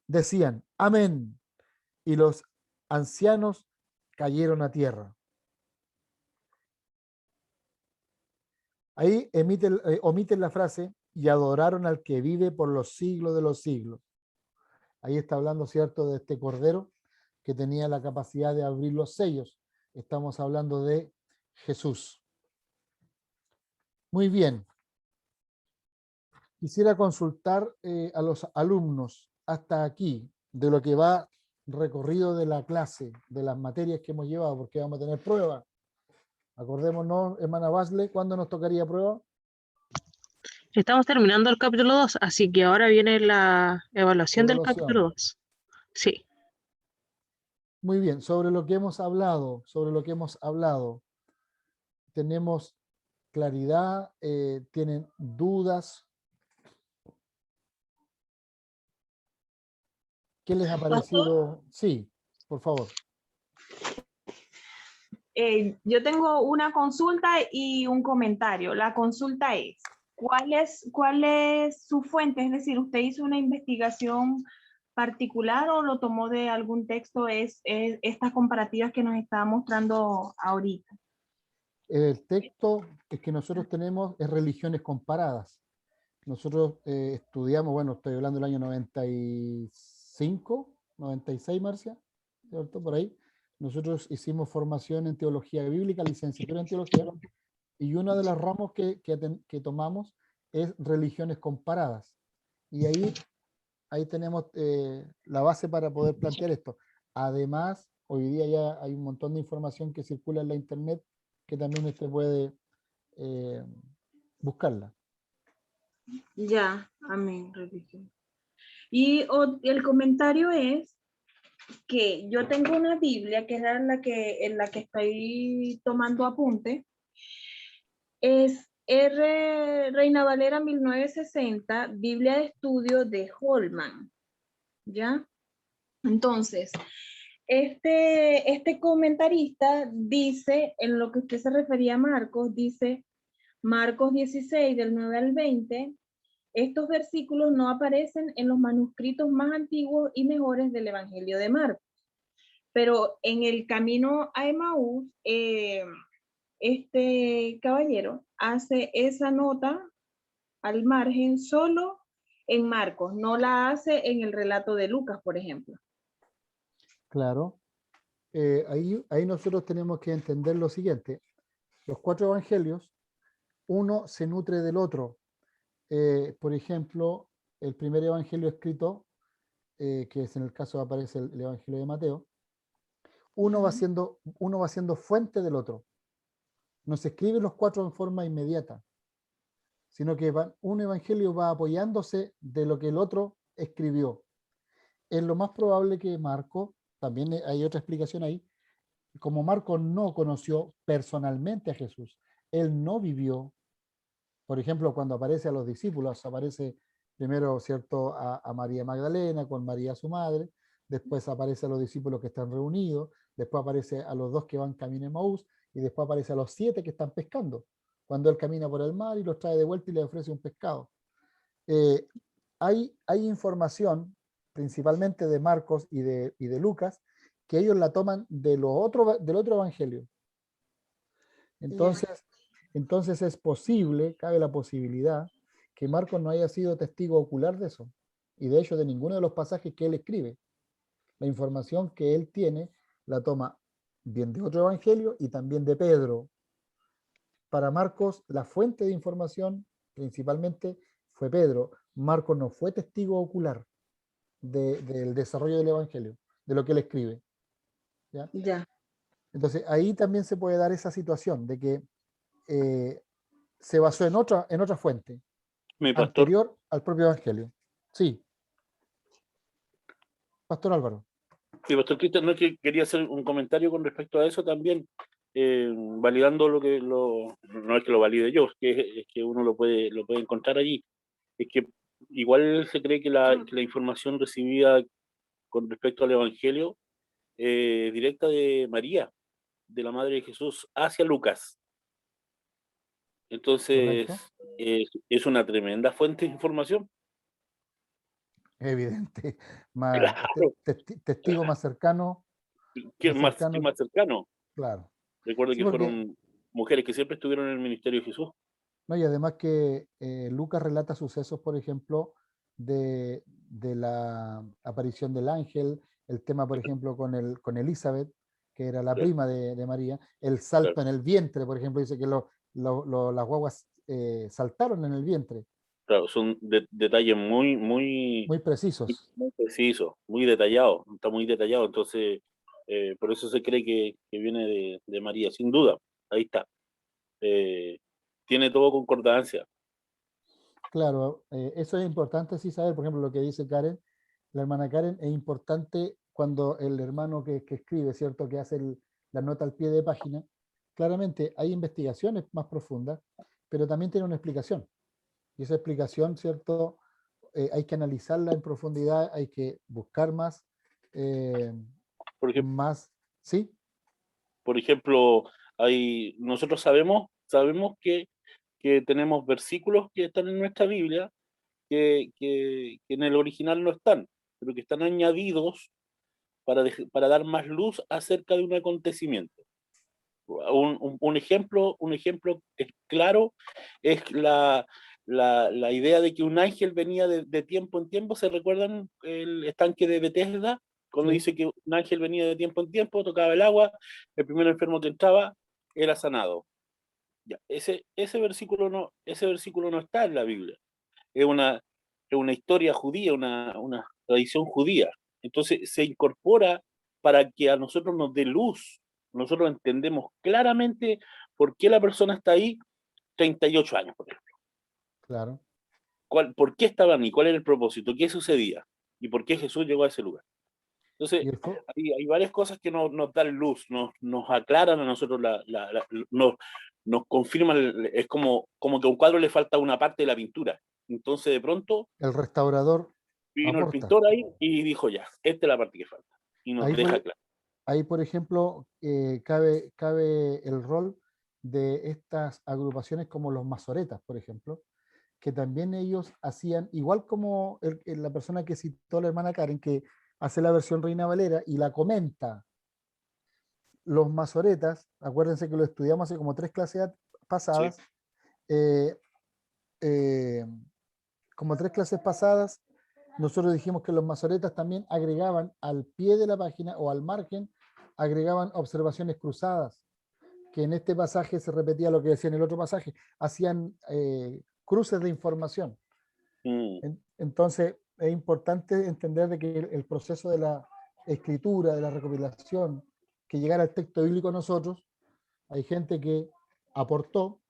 Speaker 2: decían: amén. Y los ancianos cayeron a tierra. Ahí omiten la frase: y adoraron al que vive por los siglos de los siglos. Ahí está hablando, ¿cierto?, de este cordero que tenía la capacidad de abrir los sellos. Estamos hablando de Jesús. Muy bien. Quisiera consultar a los alumnos hasta aquí, de lo que va recorrido de la clase, de las materias que hemos llevado, porque vamos a tener prueba. Acordémonos, hermana Basley, ¿cuándo nos tocaría prueba?
Speaker 3: Estamos terminando el capítulo 2, así que ahora viene la evaluación del capítulo 2. Sí.
Speaker 2: Muy bien, sobre lo que hemos hablado, tenemos claridad, tienen dudas. ¿Qué les ha parecido? Sí, por favor.
Speaker 7: Yo tengo una consulta y un comentario. La consulta es, ¿cuál es su fuente? Es decir, ¿usted hizo una investigación particular o lo tomó de algún texto? Es estas comparativas que nos está mostrando ahorita.
Speaker 2: El texto que nosotros tenemos es Religiones Comparadas. Nosotros estudiamos, bueno, estoy hablando del año 95, 96, Marcia, ¿cierto? Por ahí. Nosotros hicimos formación en teología bíblica, licenciatura en teología, y una de las ramos que tomamos es religiones comparadas. Y ahí tenemos la base para poder plantear esto. Además, hoy día ya hay un montón de información que circula en la internet que también usted puede buscarla.
Speaker 7: Ya, amén, religión. Y el comentario es que yo tengo una Biblia, que es en la que estoy tomando apunte, es Reina Valera 1960, Biblia de estudio de Holman, ¿ya? Entonces, este comentarista dice, en lo que usted se refería a Marcos, dice Marcos 16, del 9 al 20, estos versículos no aparecen en los manuscritos más antiguos y mejores del Evangelio de Marcos. Pero en el camino a Emaús, este caballero hace esa nota al margen solo en Marcos, no la hace en el relato de Lucas, por ejemplo.
Speaker 2: Claro. Ahí nosotros tenemos que entender lo siguiente. Los 4 evangelios, uno se nutre del otro. Por ejemplo, el primer evangelio escrito, que es en el caso aparece el evangelio de Mateo, uno va siendo fuente del otro. No se escriben los 4 en forma inmediata, sino que un evangelio va apoyándose de lo que el otro escribió. Es lo más probable que Marcos, también hay otra explicación ahí, como Marcos no conoció personalmente a Jesús, él no vivió, por ejemplo, cuando aparece a los discípulos, aparece primero, ¿cierto?, a María Magdalena con María su madre, después aparece a los discípulos que están reunidos, después aparece a los 2 que van camino a Emaús, y después aparece a los 7 que están pescando, cuando él camina por el mar y los trae de vuelta y les ofrece un pescado. Hay información, principalmente de Marcos y de Lucas, que ellos la toman del otro evangelio. Entonces es posible, cabe la posibilidad, que Marcos no haya sido testigo ocular de eso, y de hecho de ninguno de los pasajes que él escribe. La información que él tiene la toma bien de otro evangelio y también de Pedro. Para Marcos, la fuente de información principalmente fue Pedro. Marcos no fue testigo ocular del desarrollo del evangelio, de lo que él escribe. ¿Ya?
Speaker 7: Ya.
Speaker 2: Entonces ahí también se puede dar esa situación de que se basó en otra fuente anterior al propio evangelio. Sí. Pastor Álvaro.
Speaker 5: Sí, Pastor Cristian, no es que quería hacer un comentario con respecto a eso también, validando no es que lo valide yo, es que uno lo puede encontrar allí. Es que igual se cree que la información recibida con respecto al Evangelio directa de María, de la Madre de Jesús, hacia Lucas. Entonces, es una tremenda fuente de información.
Speaker 2: Evidente.
Speaker 5: Claro.
Speaker 2: Testigo más cercano.
Speaker 5: Más cercano.
Speaker 2: Claro.
Speaker 5: Recuerdo que fueron mujeres que siempre estuvieron en el ministerio de Jesús.
Speaker 2: No, y además que Lucas relata sucesos, por ejemplo, de la aparición del ángel, el tema, por ejemplo, con Elizabeth, que era la prima de María, el salto en el vientre, por ejemplo, dice que las guaguas saltaron en el vientre.
Speaker 5: Claro, son detalles muy
Speaker 2: precisos.
Speaker 5: Muy precisos, muy detallados, está muy detallado, entonces por eso se cree que viene de María, sin duda, ahí está. Tiene todo concordancia.
Speaker 2: Claro, eso es importante sí saber, por ejemplo, lo que dice Karen, la hermana Karen, es importante cuando el hermano que escribe, ¿cierto?, que hace la nota al pie de página, claramente hay investigaciones más profundas, pero también tiene una explicación. Y esa explicación, ¿cierto?, hay que analizarla en profundidad, hay que buscar más,
Speaker 5: Por ejemplo,
Speaker 2: más, ¿sí?
Speaker 5: Por ejemplo, nosotros sabemos que tenemos versículos que están en nuestra Biblia que en el original no están, pero que están añadidos para dar más luz acerca de un acontecimiento. Un ejemplo claro es la idea de que un ángel venía de tiempo en tiempo. ¿Se recuerdan el estanque de Bethesda? Cuando
Speaker 2: Sí.
Speaker 5: dice que un ángel venía de tiempo en tiempo, tocaba el agua, el primer enfermo que entraba era sanado. Ya, ese versículo no está en la Biblia. Es una historia judía, una tradición judía. Entonces se incorpora para que a nosotros nos dé luz. Nosotros entendemos claramente por qué la persona está ahí 38 años, por ejemplo.
Speaker 2: Claro.
Speaker 5: ¿Por qué estaban ahí? ¿Cuál era el propósito? ¿Qué sucedía? ¿Y por qué Jesús llegó a ese lugar? Entonces,
Speaker 2: Y el fo-
Speaker 5: hay varias cosas que nos dan luz, nos aclaran a nosotros, nos confirman, es como que a un cuadro le falta una parte de la pintura. Entonces, de pronto,
Speaker 2: el restaurador
Speaker 5: vino el
Speaker 2: aporta.
Speaker 5: pintor ahí y dijo, ya, esta es la parte que falta. Y nos
Speaker 2: Ahí
Speaker 5: deja
Speaker 2: por,
Speaker 5: claro.
Speaker 2: ahí, por ejemplo, cabe el rol de estas agrupaciones como los masoretas, por ejemplo, que también ellos hacían, igual como la persona que citó la hermana Karen, que hace la versión Reina Valera y la comenta. Los masoretas, acuérdense que lo estudiamos hace como 3 clases pasadas, eh, eh, como 3 clases pasadas, nosotros dijimos que los masoretas también agregaban al pie de la página o al margen, agregaban observaciones cruzadas, que en este pasaje se repetía lo que decía en el otro pasaje, hacían cruces de información. Entonces es importante entender de que el proceso de la escritura, de la recopilación, que llegara al texto bíblico a nosotros, hay gente que aportó,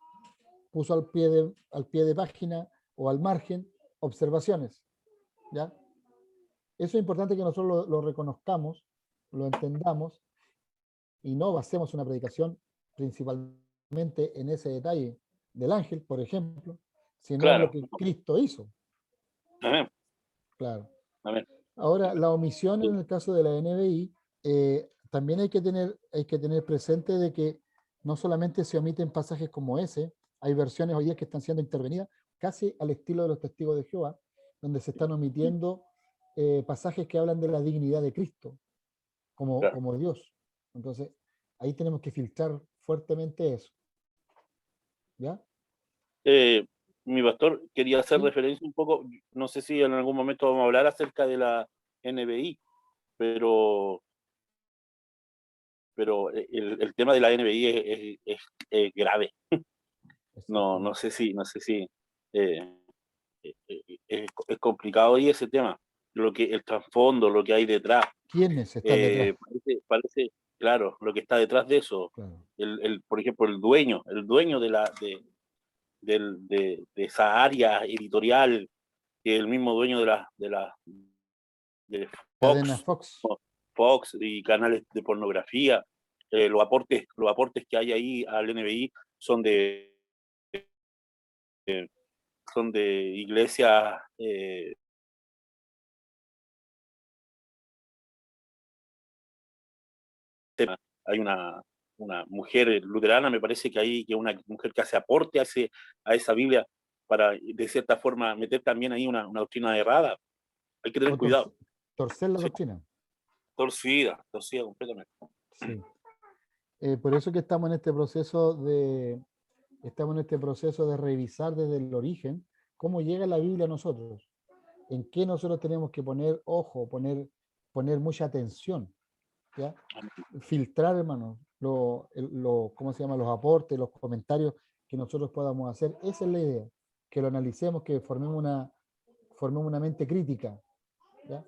Speaker 2: puso al pie de página o al margen observaciones, ¿ya? Eso es importante que nosotros lo reconozcamos, lo entendamos y no basemos una predicación principalmente en ese detalle del ángel, por ejemplo, sino en lo
Speaker 5: Claro.
Speaker 2: que Cristo hizo.
Speaker 5: Amén.
Speaker 2: Claro.
Speaker 5: Amén.
Speaker 2: Ahora, la omisión en el caso de la NBI, también hay que tener presente de que no solamente se omiten pasajes como ese, hay versiones hoy día que están siendo intervenidas casi al estilo de los testigos de Jehová, donde se están omitiendo pasajes que hablan de la dignidad de Cristo
Speaker 5: Claro.
Speaker 2: como Dios. Entonces, ahí tenemos que filtrar fuertemente eso. ¿Ya?
Speaker 5: Mi pastor quería hacer
Speaker 2: Sí.
Speaker 5: referencia un poco, no sé si en algún momento vamos a hablar acerca de la NBI, pero el tema de la NBI es grave. No sé si eh, es complicado ahí ese tema, el trasfondo, lo que hay detrás.
Speaker 2: ¿Quiénes están detrás?
Speaker 5: Parece claro lo que está detrás de eso.
Speaker 2: Claro.
Speaker 5: Por ejemplo, el dueño de esa área editorial, que es el mismo dueño de
Speaker 2: Cadena
Speaker 5: Fox,
Speaker 2: Fox.
Speaker 5: Fox y canales de pornografía. Los aportes que hay ahí al NBI son de iglesias hay una mujer luterana, me parece que hay que una mujer que hace aporte a esa Biblia para, de cierta forma, meter también ahí una doctrina errada. Hay que tener
Speaker 2: O
Speaker 5: cuidado.
Speaker 2: torcer la
Speaker 5: Sí,
Speaker 2: doctrina.
Speaker 5: torcida completamente.
Speaker 2: Sí. Por eso que estamos en este proceso de revisar desde el origen cómo llega la Biblia a nosotros, en qué nosotros tenemos que poner ojo, poner mucha atención, ¿ya? Filtrar, hermano, ¿cómo se llama? Los aportes, los comentarios que nosotros podamos hacer. Esa es la idea, que lo analicemos, que formemos una mente crítica, ¿ya?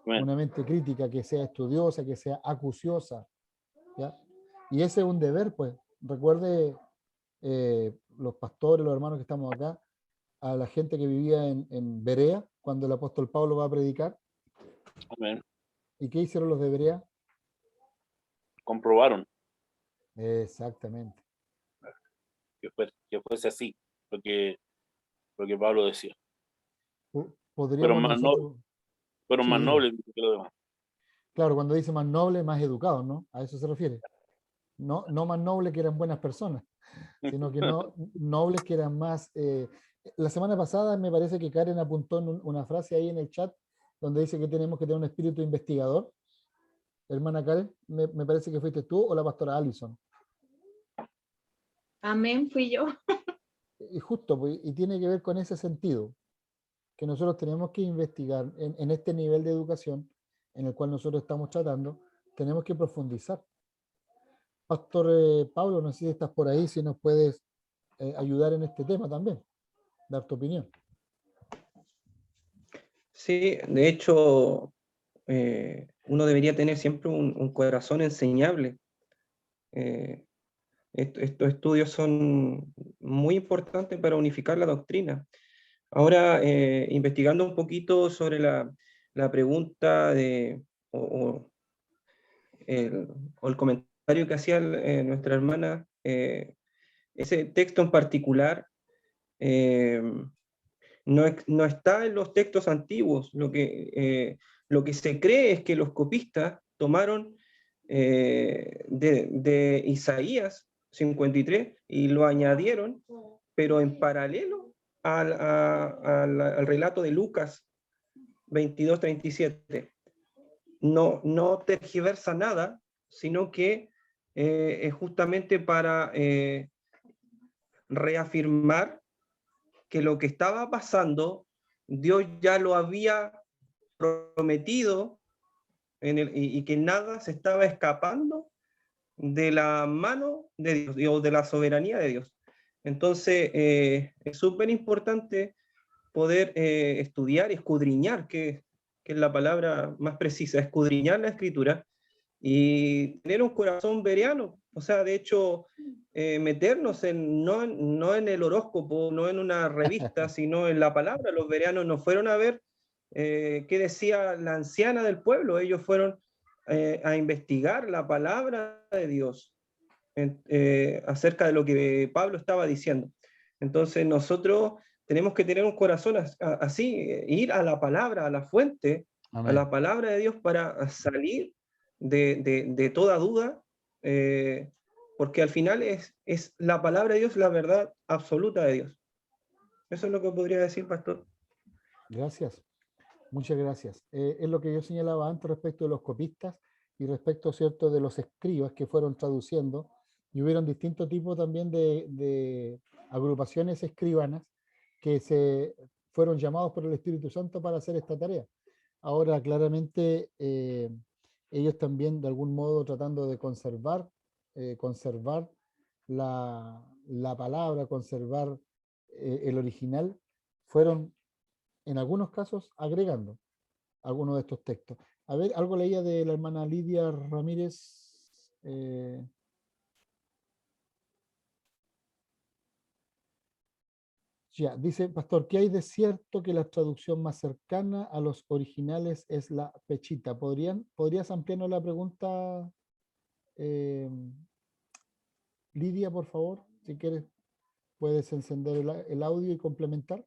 Speaker 5: Bueno,
Speaker 2: Una mente crítica que sea estudiosa, que sea acuciosa, ¿ya? Y ese es un deber, pues. Recuerde, los pastores, los hermanos que estamos acá, a la gente que vivía en Berea, cuando el apóstol Pablo va a predicar.
Speaker 5: amén.
Speaker 2: ¿Y qué hicieron los de Berea?
Speaker 5: Comprobaron
Speaker 2: Exactamente.
Speaker 5: que fuese así, lo que Pablo decía.
Speaker 2: Podríamos nosotros,
Speaker 5: Fueron más
Speaker 2: sí, dime.
Speaker 5: nobles que los demás.
Speaker 2: Claro, cuando dice más noble, más educado, ¿no? A eso se refiere. no más nobles que eran buenas personas, sino que nobles que eran más... la semana pasada me parece que Karen apuntó en una frase ahí en el chat donde dice que tenemos que tener un espíritu investigador. Hermana Karen, me parece que fuiste tú o la pastora Allison.
Speaker 7: Amén, fui yo.
Speaker 2: Y justo, pues, y tiene que ver con ese sentido, que nosotros tenemos que investigar en este nivel de educación en el cual nosotros estamos tratando, tenemos que profundizar. Pastor Pablo, no sé si estás por ahí, si nos puedes ayudar en este tema también, dar tu opinión.
Speaker 6: Sí, de hecho, uno debería tener siempre un corazón enseñable. Estos estudios son muy importantes para unificar la doctrina. Ahora, investigando un poquito sobre la pregunta o el comentario que hacía nuestra hermana, ese texto en particular no está en los textos antiguos. Lo que se cree es que los copistas tomaron de Isaías 53 y lo añadieron, pero en paralelo al relato de Lucas 22:37. No tergiversa nada, sino que es justamente para reafirmar que lo que estaba pasando, Dios ya lo había prometido y que nada se estaba escapando de la mano de Dios o de la soberanía de Dios. Entonces, es súper importante poder estudiar y escudriñar, que es la palabra más precisa, escudriñar la escritura y tener un corazón bereano. O sea, de hecho, meternos no en el horóscopo, no en una revista, sino en la palabra. Los bereanos no fueron a ver qué decía la anciana del pueblo, ellos fueron a investigar la palabra de Dios acerca de lo que Pablo estaba diciendo. Entonces nosotros tenemos que tener un corazón así, ir a la palabra, a la fuente,
Speaker 2: Amén.
Speaker 6: a la palabra de Dios para salir de toda duda, porque al final es la palabra de Dios la verdad absoluta de Dios. Eso es lo que podría decir, pastor.
Speaker 2: Gracias, muchas gracias. Es lo que yo señalaba antes respecto de los copistas y respecto, ¿cierto?, de los escribas que fueron traduciendo, y hubieron distintos tipos también de agrupaciones escribanas que se fueron llamados por el Espíritu Santo para hacer esta tarea. Ahora, claramente, ellos también, de algún modo, tratando de conservar la palabra, conservar el original, fueron, en algunos casos, agregando algunos de estos textos. A ver, algo leía de la hermana Lidia Ramírez. Ya, dice, pastor, ¿qué hay de cierto que la traducción más cercana a los originales es la Pechita? ¿Podrías ampliarnos la pregunta, Lidia, por favor? Si quieres, puedes encender el audio y complementar.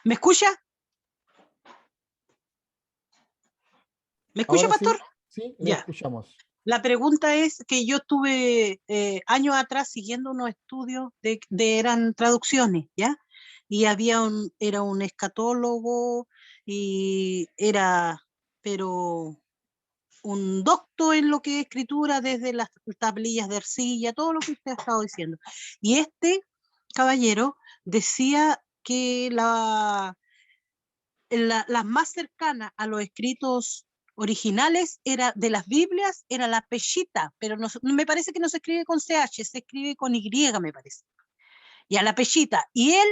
Speaker 8: ¿Me escucha? ¿Me escucha,
Speaker 2: Ahora sí,
Speaker 8: pastor?
Speaker 2: sí, le
Speaker 8: Ya.
Speaker 2: escuchamos.
Speaker 8: La pregunta es que yo estuve años atrás siguiendo unos estudios eran traducciones, ¿ya? Y era un escatólogo y pero un docto en lo que es escritura, desde las tablillas de arcilla, todo lo que usted ha estado diciendo. Y este caballero decía que las más cercanas a los escritos originales de las Biblias era la Peshita, pero me parece que no se escribe con CH, se escribe con Y, me parece. Y a la Peshita. Y él,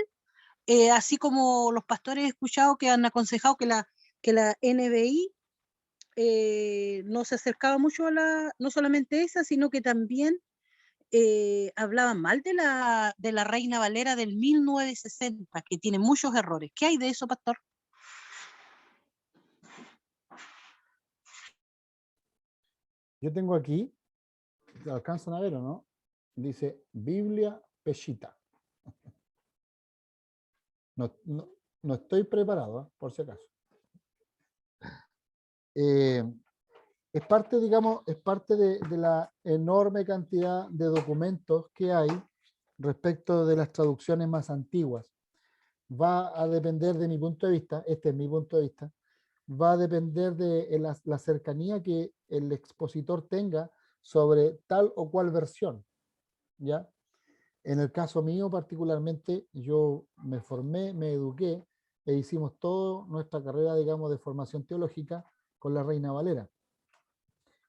Speaker 8: así como los pastores he escuchado que han aconsejado que la NBI no se acercaba mucho no solamente esa, sino que también hablaban mal de la Reina Valera del 1960, que tiene muchos errores. ¿Qué hay de eso, pastor?
Speaker 2: Yo tengo aquí, ¿se alcanzan a ver o no? Dice Biblia Peshita. No estoy preparado, por si acaso. Es parte, digamos, es parte de la enorme cantidad de documentos que hay respecto de las traducciones más antiguas. Va a depender de mi punto de vista, este es mi punto de vista, va a depender de la cercanía que el expositor tenga sobre tal o cual versión, ¿ya? En el caso mío particularmente, yo me formé, me eduqué e hicimos toda nuestra carrera, digamos, de formación teológica con la Reina Valera.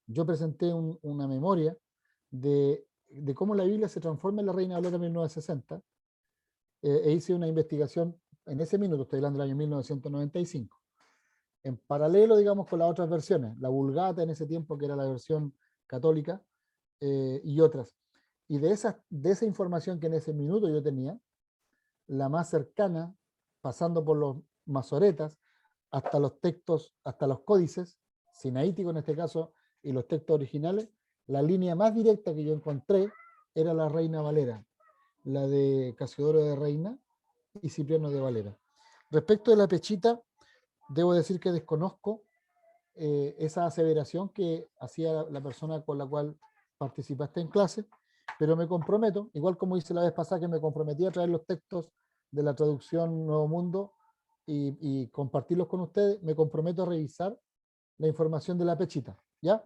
Speaker 2: Yo presenté una memoria de cómo la Biblia se transforma en la Reina Valera en 1960 e hice una investigación en ese minuto, estoy hablando del año 1995, en paralelo, digamos, con las otras versiones, la Vulgata en ese tiempo, que era la versión católica, y otras. Y de esa información que en ese minuto yo tenía, la más cercana, pasando por los masoretas, hasta los textos, hasta los códices, sinaíticos en este caso, y los textos originales, la línea más directa que yo encontré era la Reina Valera, la de Casiodoro de Reina y Cipriano de Valera. Respecto de la Pechita, debo decir que desconozco esa aseveración que hacía la persona con la cual participaste en clase, pero me comprometo, igual como hice la vez pasada que me comprometí a traer los textos de la traducción Nuevo Mundo y compartirlos con ustedes, me comprometo a revisar la información de la Pechita, ¿ya?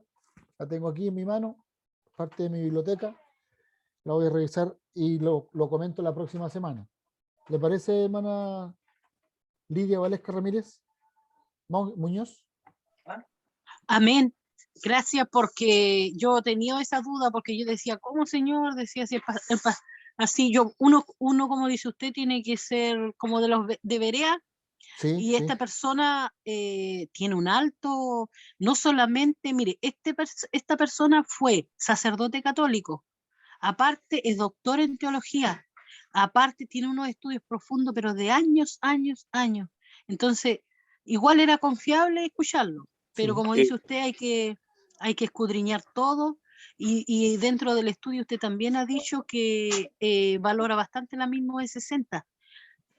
Speaker 2: La tengo aquí en mi mano, parte de mi biblioteca, la voy a revisar y lo comento la próxima semana. ¿Le parece, hermana Lidia Valesca Ramírez Muñoz?
Speaker 8: Amén. Gracias, porque yo tenía esa duda, porque yo decía, ¿cómo, Señor? Decía, si así uno, como dice usted, tiene que ser como de los de Berea,
Speaker 2: Sí,
Speaker 8: y
Speaker 2: sí.
Speaker 8: esta persona tiene un alto, no solamente, mire, esta persona fue sacerdote católico, aparte es doctor en teología, aparte tiene unos estudios profundos, pero de años. Entonces, igual era confiable escucharlo, pero
Speaker 2: Sí.
Speaker 8: como dice usted, hay que escudriñar todo, y dentro del estudio usted también ha dicho que valora bastante la misma de 60.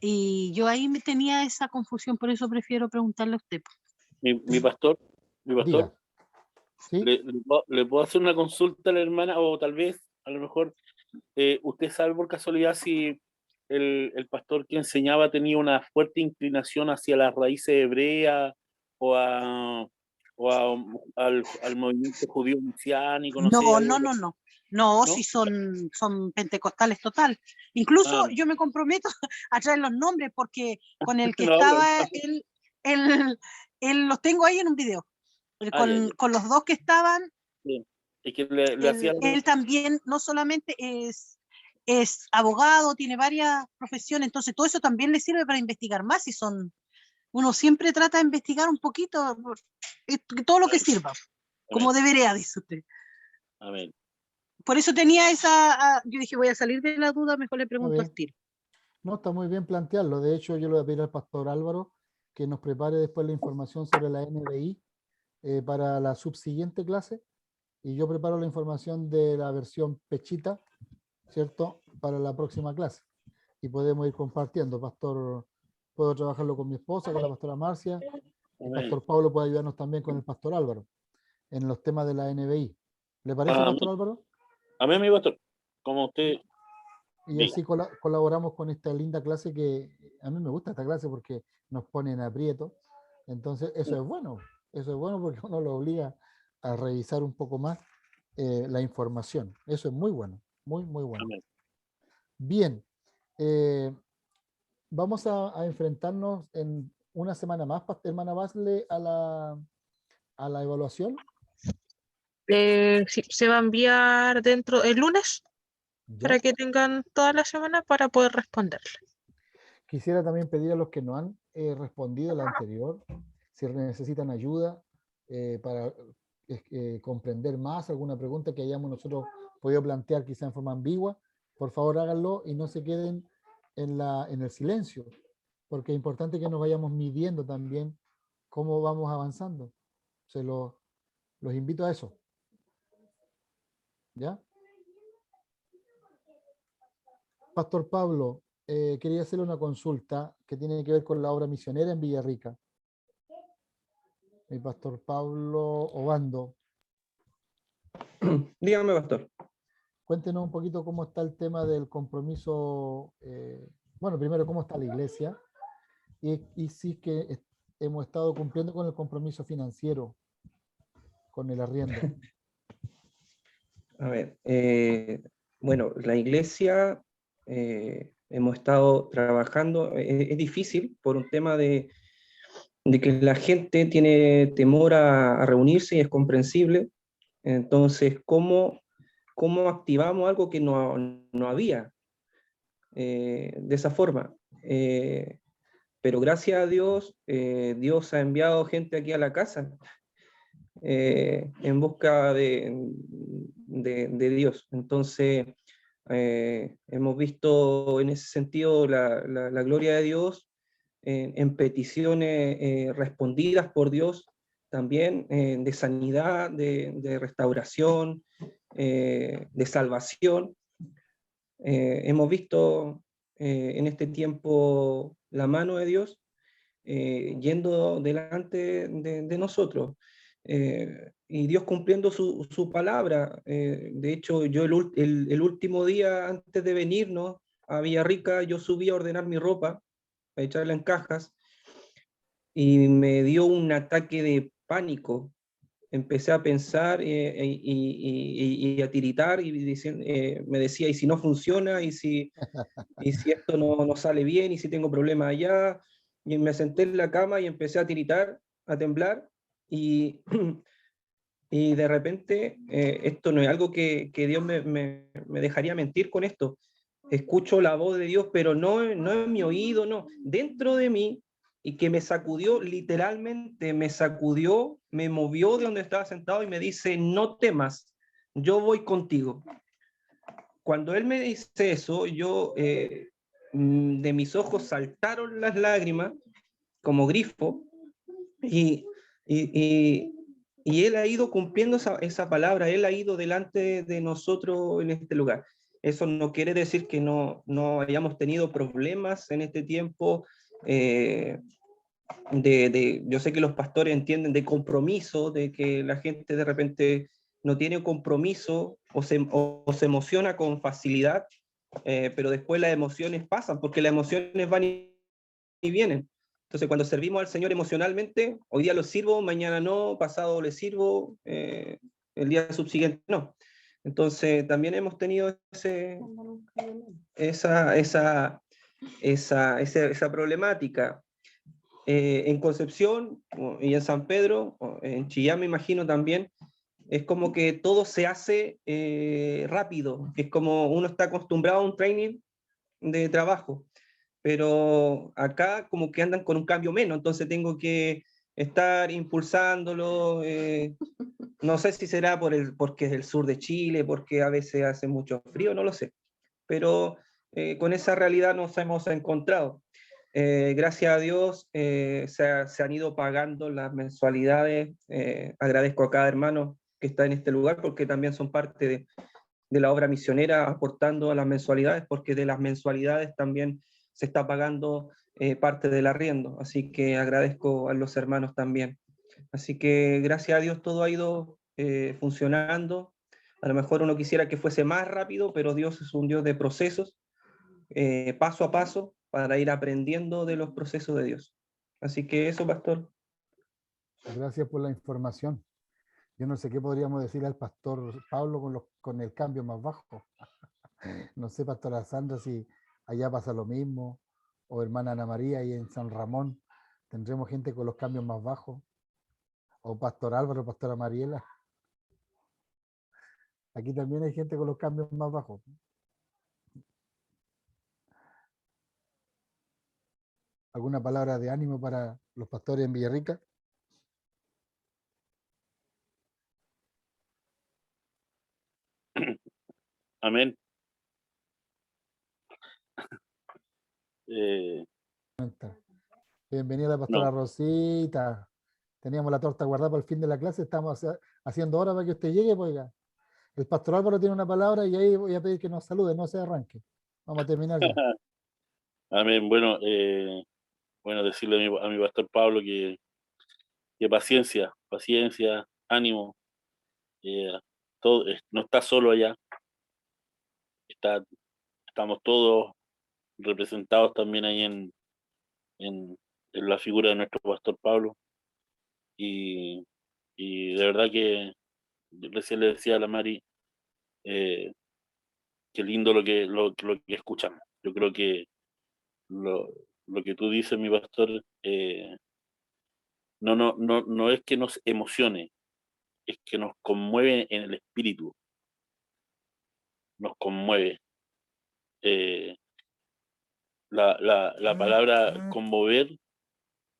Speaker 8: Y yo ahí me tenía esa confusión, por eso prefiero preguntarle a usted.
Speaker 5: Mi pastor,
Speaker 2: Diga. ¿Sí?
Speaker 5: ¿Le puedo hacer una consulta a la hermana? O tal vez, a lo mejor, ¿usted sabe por casualidad si el pastor que enseñaba tenía una fuerte inclinación hacia las raíces hebreas o, al movimiento judío mesiánico? No sé.
Speaker 8: No,
Speaker 5: ¿No?
Speaker 8: si son pentecostales total. Incluso
Speaker 5: Ah,
Speaker 8: yo me comprometo a traer los nombres, porque con el que
Speaker 5: no,
Speaker 8: estaba él los tengo ahí en un video. Con los dos que estaban,
Speaker 5: sí. Es que le hacía
Speaker 8: él también no solamente es abogado, tiene varias profesiones, entonces todo eso también le sirve para investigar más, si son, uno siempre trata de investigar un poquito, todo lo que sirva, como debería, dice usted.
Speaker 5: Amén.
Speaker 8: Por eso tenía yo dije, voy a salir de la duda, mejor le pregunto al tiro.
Speaker 2: No, está muy bien plantearlo. De hecho, yo le voy a pedir al pastor Álvaro que nos prepare después la información sobre la NBI para la subsiguiente clase, y yo preparo la información de la versión Pechita, ¿cierto?, para la próxima clase. Y podemos ir compartiendo. Pastor, puedo trabajarlo con mi esposa, con la pastora Marcia. El pastor Pablo puede ayudarnos también con el pastor Álvaro en los temas de la NBI. ¿Le parece, pastor Álvaro?
Speaker 5: Amén, mi pastor. Como usted.
Speaker 2: Y así colaboramos con esta linda clase, que a mí me gusta esta clase porque nos pone en aprieto. Entonces, eso es bueno porque uno lo obliga a revisar un poco más la información. Eso es muy bueno, muy bueno.
Speaker 5: Amén.
Speaker 2: Bien, vamos a enfrentarnos en una semana más, hermana Basle, a la evaluación.
Speaker 3: Sí, se va a enviar dentro el lunes,
Speaker 2: ¿Ya?
Speaker 3: para que tengan toda la semana para poder responderle.
Speaker 2: Quisiera también pedir a los que no han respondido la anterior, si necesitan ayuda para comprender más alguna pregunta que hayamos nosotros podido plantear quizá en forma ambigua, por favor háganlo y no se queden en el silencio, porque es importante que nos vayamos midiendo también cómo vamos avanzando. Los invito a eso. ¿Ya? Pastor Pablo, quería hacerle una consulta que tiene que ver con la obra misionera en Villarrica. El pastor Pablo Obando.
Speaker 6: Dígame, pastor.
Speaker 2: Cuéntenos un poquito cómo está el tema del compromiso. Bueno, primero, cómo está la iglesia y si es que hemos estado cumpliendo con el compromiso financiero, con el arriendo.
Speaker 6: A ver, bueno, la iglesia hemos estado trabajando, es difícil por un tema de que la gente tiene temor a reunirse y es comprensible. Entonces, ¿cómo activamos algo que no había de esa forma? Pero gracias a Dios, Dios ha enviado gente aquí a la casa en busca de Dios. Entonces, hemos visto en ese sentido la gloria de Dios en peticiones respondidas por Dios, también de sanidad, de restauración, de salvación. Hemos visto en este tiempo la mano de Dios yendo delante de nosotros. Y Dios cumpliendo su palabra. De hecho, yo el último día antes de venirnos a Villarrica, yo subí a ordenar mi ropa, a echarla en cajas, y me dio un ataque de pánico. Empecé a pensar y a tiritar y me decía, ¿y si no funciona? ¿Y si esto no sale bien? ¿Y si tengo problemas allá? Y me senté en la cama y empecé a tiritar, a temblar, y y de repente, esto no es algo que Dios me dejaría mentir con esto. Escucho la voz de Dios, pero no en mi oído, no, dentro de mí, y que me sacudió, literalmente me sacudió, me movió de donde estaba sentado y me dice, no temas, yo voy contigo. Cuando Él me dice eso, yo, de mis ojos saltaron las lágrimas, como grifo, y Él ha ido cumpliendo esa palabra, Él ha ido delante de nosotros en este lugar. Eso no quiere decir que no hayamos tenido problemas en este tiempo. Yo sé que los pastores entienden de compromiso, de que la gente de repente no tiene compromiso o se emociona con facilidad, pero después las emociones pasan, porque las emociones van y vienen. Entonces, cuando servimos al Señor emocionalmente, hoy día lo sirvo, mañana no, pasado le sirvo, el día subsiguiente no. Entonces, también hemos tenido esa problemática. En Concepción y en San Pedro, en Chillán me imagino también, es como que todo se hace rápido, es como uno está acostumbrado a un training de trabajo, pero acá como que andan con un cambio menos, entonces tengo que estar impulsándolo, no sé si será porque es el sur de Chile, porque a veces hace mucho frío, no lo sé, pero con esa realidad nos hemos encontrado. Gracias a Dios se han ido pagando las mensualidades, agradezco a cada hermano que está en este lugar porque también son parte de la obra misionera aportando a las mensualidades, porque de las mensualidades también se está pagando parte del arriendo, así que agradezco a los hermanos también. Así que gracias a Dios todo ha ido funcionando. A lo mejor uno quisiera que fuese más rápido, pero Dios es un Dios de procesos, paso a paso, para ir aprendiendo de los procesos de Dios. Así que eso, pastor.
Speaker 2: Gracias por la información. Yo no sé qué podríamos decir al pastor Pablo con el cambio más bajo. No sé, pastora Sandra, si allá pasa lo mismo, o hermana Ana María y en San Ramón tendremos gente con los cambios más bajos, o pastor Álvaro, pastora Mariela. Aquí también hay gente con los cambios más bajos. ¿Alguna palabra de ánimo para los pastores en Villarrica?
Speaker 5: Amén.
Speaker 2: Bienvenida la pastora Rosita. Teníamos la torta guardada para el fin de la clase, estamos haciendo hora para que usted llegue, pues oiga. El pastor Álvaro tiene una palabra y ahí voy a pedir que nos salude, no se arranque. Vamos a terminar ya.
Speaker 5: Amén. Bueno, decirle a mi pastor Pablo que paciencia, ánimo. Todo, no está solo allá, estamos todos representados también ahí en la figura de nuestro pastor Pablo. Y de verdad que recién le decía a la Mari, qué lindo lo que escuchamos. Yo creo que lo que tú dices, mi pastor, no es que nos emocione, es que nos conmueve en el espíritu, nos conmueve. La palabra conmover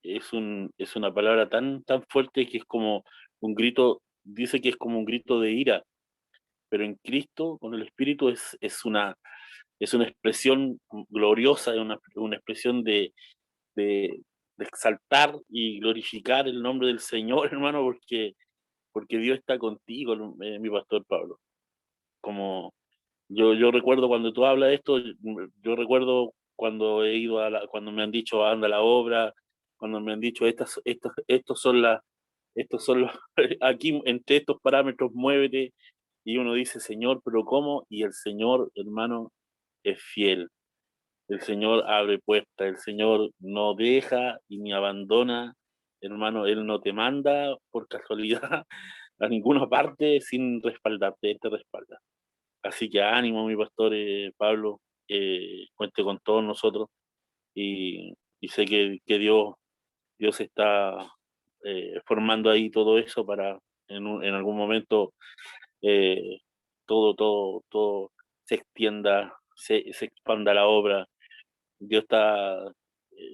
Speaker 5: es una palabra tan fuerte que es como un grito, dice que es como un grito de ira, pero en Cristo, con el Espíritu, es una expresión gloriosa, una expresión de exaltar y glorificar el nombre del Señor, hermano, porque Dios está contigo, mi pastor Pablo. Como yo recuerdo cuando tú hablas de esto, yo recuerdo cuando he ido cuando me han dicho anda a la obra, cuando me han dicho estos son los, aquí entre estos parámetros muévete, y uno dice, Señor, pero ¿cómo? Y el Señor, hermano, es fiel. El Señor abre puertas, el Señor no deja y ni abandona, hermano, Él no te manda por casualidad a ninguna parte sin respaldarte, Él te respalda. Así que ánimo, mi pastor Pablo, cuente con todos nosotros y sé que Dios está formando ahí todo eso para en algún momento todo se extienda, se expanda la obra. Dios está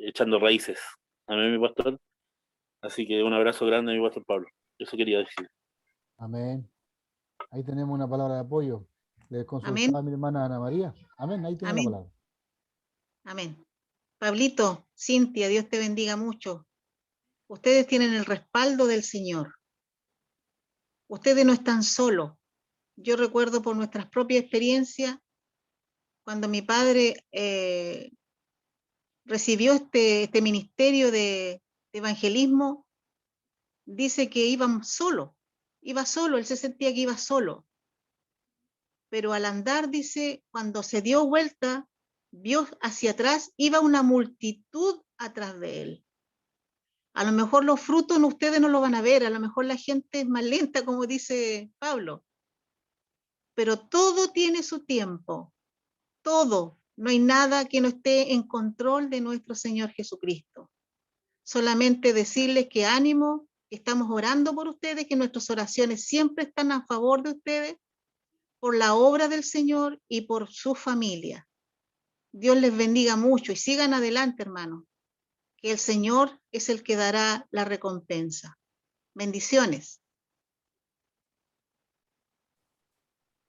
Speaker 5: echando raíces. Amén, mi pastor. Así que un abrazo grande, mi pastor Pablo. Eso quería decir.
Speaker 2: Amén. Ahí tenemos una palabra de apoyo. Le consultaba
Speaker 8: Amén.
Speaker 2: a mi hermana Ana María. Amén, ahí tiene la
Speaker 8: Amén.
Speaker 2: palabra.
Speaker 8: Amén. Pablito, Cintia, Dios te bendiga mucho. Ustedes tienen el respaldo del Señor. Ustedes no están solos. Yo recuerdo por nuestras propias experiencias, cuando mi padre recibió este ministerio de evangelismo, dice que iba solo, él se sentía que iba solo. Pero al andar, dice, cuando se dio vuelta, vio hacia atrás, iba una multitud atrás de él. A lo mejor los frutos ustedes no lo van a ver, a lo mejor la gente es más lenta, como dice Pablo. Pero todo tiene su tiempo, todo. No hay nada que no esté en control de nuestro Señor Jesucristo. Solamente decirles que ánimo, que estamos orando por ustedes, que nuestras oraciones siempre están a favor de ustedes, por la obra del Señor y por su familia. Dios les bendiga mucho y sigan adelante, hermanos, que el Señor es el que dará la recompensa. Bendiciones.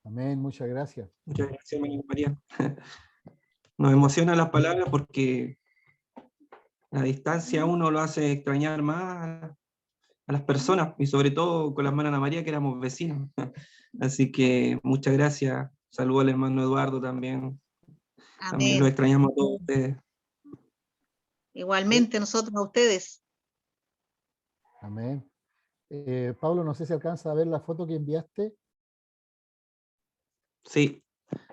Speaker 2: Amén, muchas gracias.
Speaker 6: Muchas gracias, María. Nos emocionan las palabras porque la distancia uno lo hace extrañar más a las personas, y sobre todo con la hermana Ana María, que éramos vecinos. Así que muchas gracias. Saludos al hermano Eduardo también. También lo
Speaker 8: Amén.
Speaker 6: extrañamos a todos ustedes.
Speaker 8: Igualmente nosotros a ustedes.
Speaker 2: Amén. Pablo, no sé si alcanza a ver la foto que enviaste.
Speaker 6: Sí,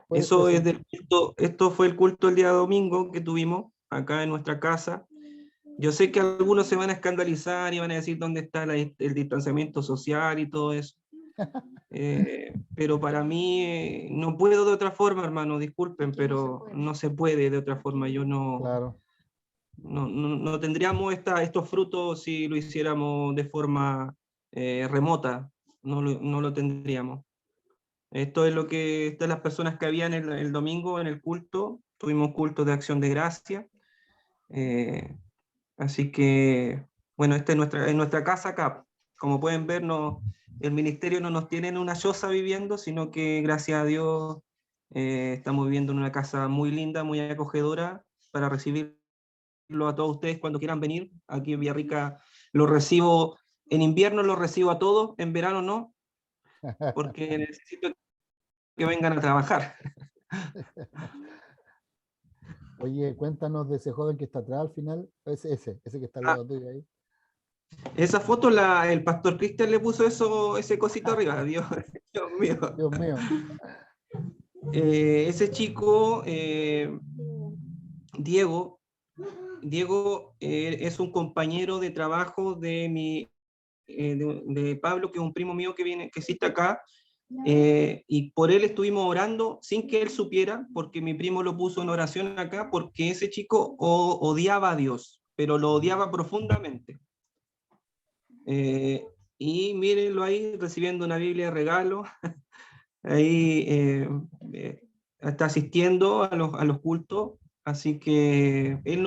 Speaker 2: ¿Puedes
Speaker 6: eso es
Speaker 2: presentar?
Speaker 6: del culto. Esto fue el culto el día domingo que tuvimos acá en nuestra casa. Yo sé que algunos se van a escandalizar y van a decir dónde está el distanciamiento social y todo eso. Pero para mí no puedo de otra forma, hermano, disculpen, pero no se puede de otra forma. Yo no,
Speaker 2: Claro.
Speaker 6: no tendríamos estos frutos si lo hiciéramos de forma remota, no lo tendríamos. Esto es estas las personas que habían el domingo en el culto. Tuvimos culto de acción de gracia. Así que, bueno, esta es nuestra casa acá. Como pueden ver, el ministerio no nos tiene en una choza viviendo, sino que gracias a Dios estamos viviendo en una casa muy linda, muy acogedora, para recibirlo a todos ustedes cuando quieran venir. Aquí en Villarrica lo recibo, en invierno lo recibo a todos, en verano no, porque necesito que vengan a trabajar.
Speaker 2: Oye, cuéntanos de ese joven que está atrás al final, ese que está al lado tuyo ahí.
Speaker 6: Esa foto el pastor Cristian le puso ese cosito arriba, Dios mío.
Speaker 2: Dios mío.
Speaker 6: Ese chico, Diego, es un compañero de trabajo de Pablo, que es un primo mío que existe acá, y por él estuvimos orando sin que él supiera, porque mi primo lo puso en oración acá, porque ese chico odiaba a Dios, pero lo odiaba profundamente. Y mírenlo ahí recibiendo una Biblia de regalo, ahí está asistiendo a los cultos, así que él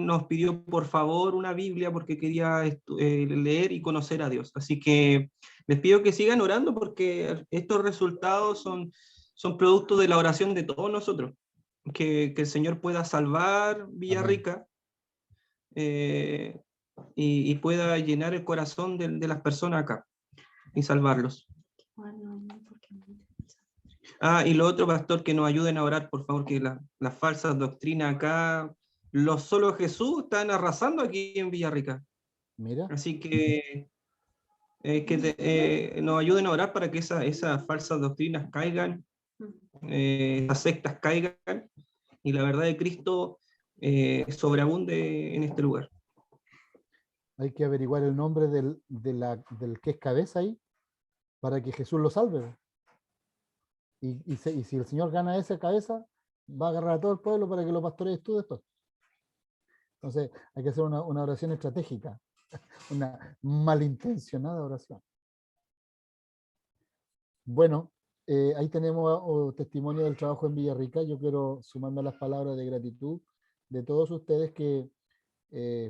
Speaker 6: nos pidió por favor una Biblia porque quería leer y conocer a Dios. Así que les pido que sigan orando porque estos resultados son producto de la oración de todos nosotros. Que el Señor pueda salvar Villarrica y pueda llenar el corazón de las personas acá y salvarlos. Y lo otro, pastor, que nos ayuden a orar, por favor, que las falsas doctrinas acá, los solo Jesús están arrasando aquí en Villarrica.
Speaker 2: Mira.
Speaker 6: Así que nos ayuden a orar para que esas falsas doctrinas caigan, las sectas caigan, y la verdad de Cristo sobreabunde en este lugar.
Speaker 2: Hay que averiguar el nombre del que es cabeza ahí, para que Jesús lo salve. Y si el Señor gana esa cabeza, va a agarrar a todo el pueblo para que lo pastorees tú después. Entonces hay que hacer una oración estratégica, una malintencionada oración. Bueno, ahí tenemos testimonio del trabajo en Villarrica. Yo quiero sumarme a las palabras de gratitud de todos ustedes que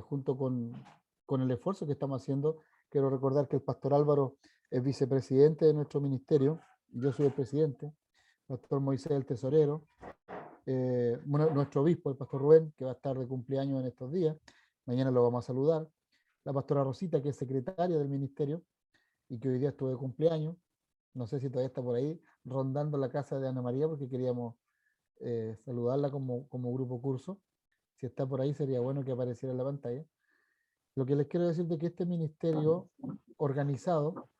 Speaker 2: junto con el esfuerzo que estamos haciendo, quiero recordar que el pastor Álvaro es vicepresidente de nuestro ministerio, yo soy el presidente, el pastor Moisés el tesorero, nuestro obispo, el pastor Rubén, que va a estar de cumpleaños en estos días, mañana lo vamos a saludar, la pastora Rosita, que es secretaria del ministerio y que hoy día estuvo de cumpleaños, no sé si todavía está por ahí rondando la casa de Ana María porque queríamos saludarla como grupo curso. Si está por ahí sería bueno que apareciera en la pantalla. Lo que les quiero decir de que este ministerio organizado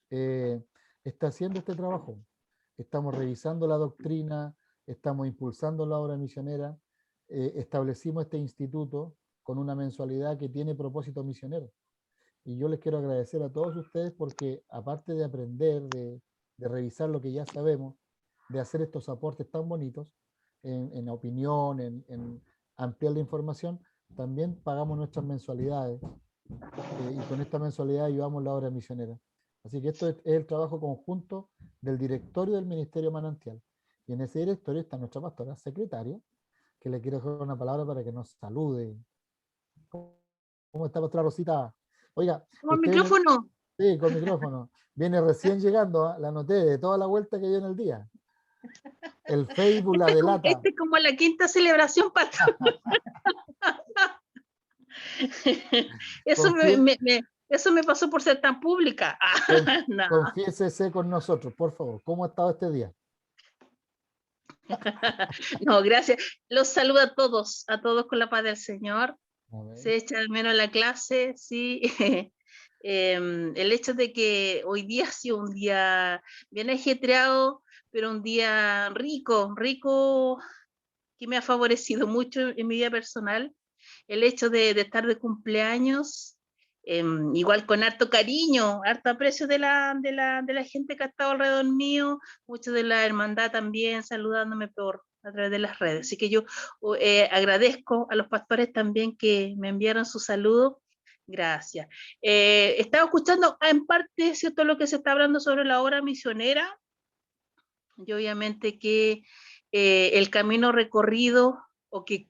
Speaker 2: está haciendo este trabajo. Estamos revisando la doctrina, estamos impulsando la obra misionera, establecimos este instituto con una mensualidad que tiene propósito misionero. Y yo les quiero agradecer a todos ustedes porque aparte de aprender, de revisar lo que ya sabemos, de hacer estos aportes tan bonitos en opinión, en ampliar la información, también pagamos nuestras mensualidades y con esta mensualidad ayudamos la obra misionera. Así que esto es el trabajo conjunto del directorio del Ministerio Manantial. Y en ese directorio está nuestra pastora secretaria, que le quiero dejar una palabra para que nos salude. ¿Cómo está, pastora Rosita? Oiga.
Speaker 9: ¿Con micrófono?
Speaker 2: Sí, con micrófono. Viene recién llegando, la anoté de toda la vuelta que dio en el día. El Facebook la delata.
Speaker 9: Este es como la quinta celebración, pastor. Eso me pasó por ser tan pública.
Speaker 2: No. Confiésese con nosotros, por favor. ¿Cómo ha estado este día?
Speaker 9: No, gracias. Los saludo a todos con la paz del Señor. Se echa de menos la clase, sí. El hecho de que hoy día ha sido un día bien ajetreado, pero un día rico, que me ha favorecido mucho en mi vida personal. El hecho de estar de cumpleaños, igual con harto cariño, harto aprecio de la gente que ha estado alrededor mío, mucho de la hermandad también saludándome a través de las redes. Así que yo agradezco a los pastores también que me enviaron su saludo. Gracias. Estaba escuchando en parte, ¿cierto?, lo que se está hablando sobre la obra misionera, y obviamente que el camino recorrido, o que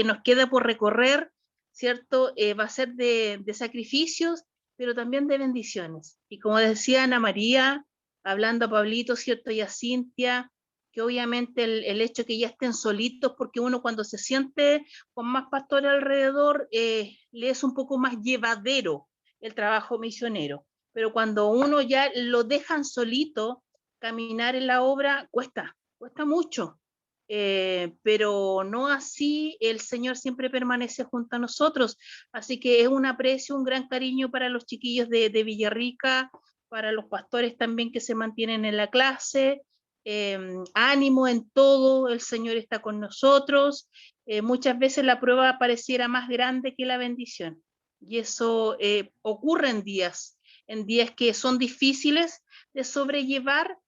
Speaker 9: nos queda por recorrer, ¿cierto?, va a ser de sacrificios, pero también de bendiciones. Y como decía Ana María, hablando a Pablito, ¿cierto?, y a Cintia, que obviamente el hecho de que ya estén solitos, porque uno cuando se siente con más pastores alrededor, le es un poco más llevadero el trabajo misionero. Pero cuando uno ya lo dejan solito, caminar en la obra cuesta mucho. pero no así, el Señor siempre permanece junto a nosotros. Así que es un aprecio, un gran cariño para los chiquillos de Villarrica, para los pastores también que se mantienen en la clase. Ánimo en todo, el Señor está con nosotros. Muchas veces la prueba pareciera más grande que la bendición, y eso ocurre en días que son difíciles de sobrellevar,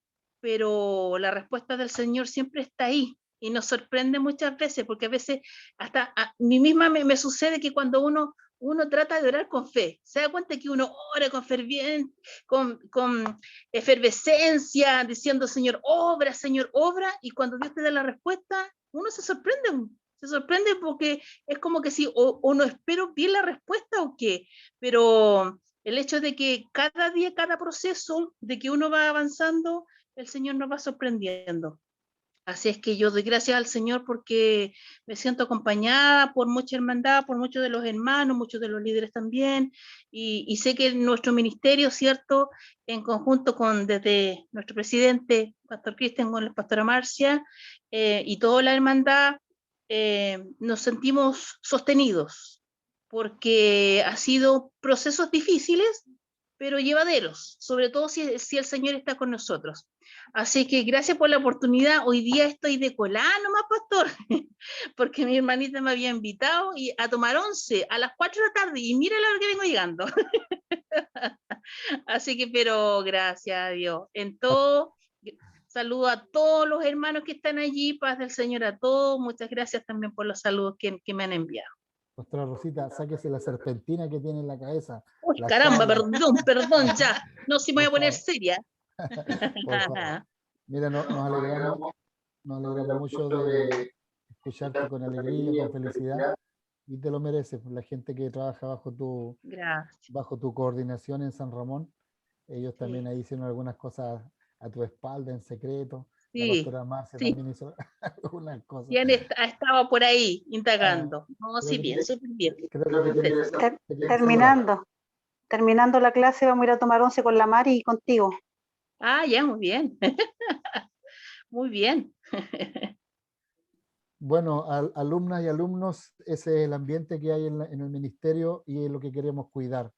Speaker 9: pero la respuesta del Señor siempre está ahí y nos sorprende muchas veces, porque a veces hasta a mí misma me sucede que cuando uno trata de orar con fe, se da cuenta que uno ora con ferviente, con efervescencia, diciendo Señor, obra, y cuando Dios te da la respuesta, uno se sorprende porque es como que si o no espero bien la respuesta o qué, pero el hecho de que cada día, cada proceso de que uno va avanzando, el Señor nos va sorprendiendo. Así es que yo doy gracias al Señor porque me siento acompañada por mucha hermandad, por muchos de los hermanos, muchos de los líderes también, y sé que nuestro ministerio, ¿cierto?, en conjunto con desde nuestro presidente, Pastor Cristian, con la Pastora Marcia, y toda la hermandad, nos sentimos sostenidos, porque ha sido procesos difíciles, pero llevaderos, sobre todo si el Señor está con nosotros. Así que gracias por la oportunidad. Hoy día estoy de colada nomás, pastor, porque mi hermanita me había invitado a tomar 11 a las 4 de la tarde y mira la hora que vengo llegando. Así que, pero gracias a Dios. En todo, saludo a todos los hermanos que están allí, paz del Señor a todos. Muchas gracias también por los saludos que me han enviado.
Speaker 2: Pastora Rosita, sáquese la serpentina que tiene en la cabeza.
Speaker 9: Uy,
Speaker 2: La
Speaker 9: caramba,
Speaker 2: charla.
Speaker 9: perdón, ya. No, si me voy a poner
Speaker 2: favor.
Speaker 9: seria.
Speaker 2: Por favor. Mira, nos alegramos mucho de escucharte con alegría, con felicidad, y te lo mereces. La gente que trabaja bajo tu coordinación en San Ramón, ellos también ahí hicieron algunas cosas a tu espalda en secreto. La pastora Marcia también hizo algunas cosas.
Speaker 9: ¿Quién ha estado por ahí indagando? No, sí, bien, súper bien.
Speaker 10: Terminando la clase vamos a ir a tomar 11 con la Mari y contigo.
Speaker 9: Ah, ya, muy bien. Muy bien.
Speaker 2: Bueno, alumnas y alumnos, ese es el ambiente que hay en el ministerio y es lo que queremos cuidar.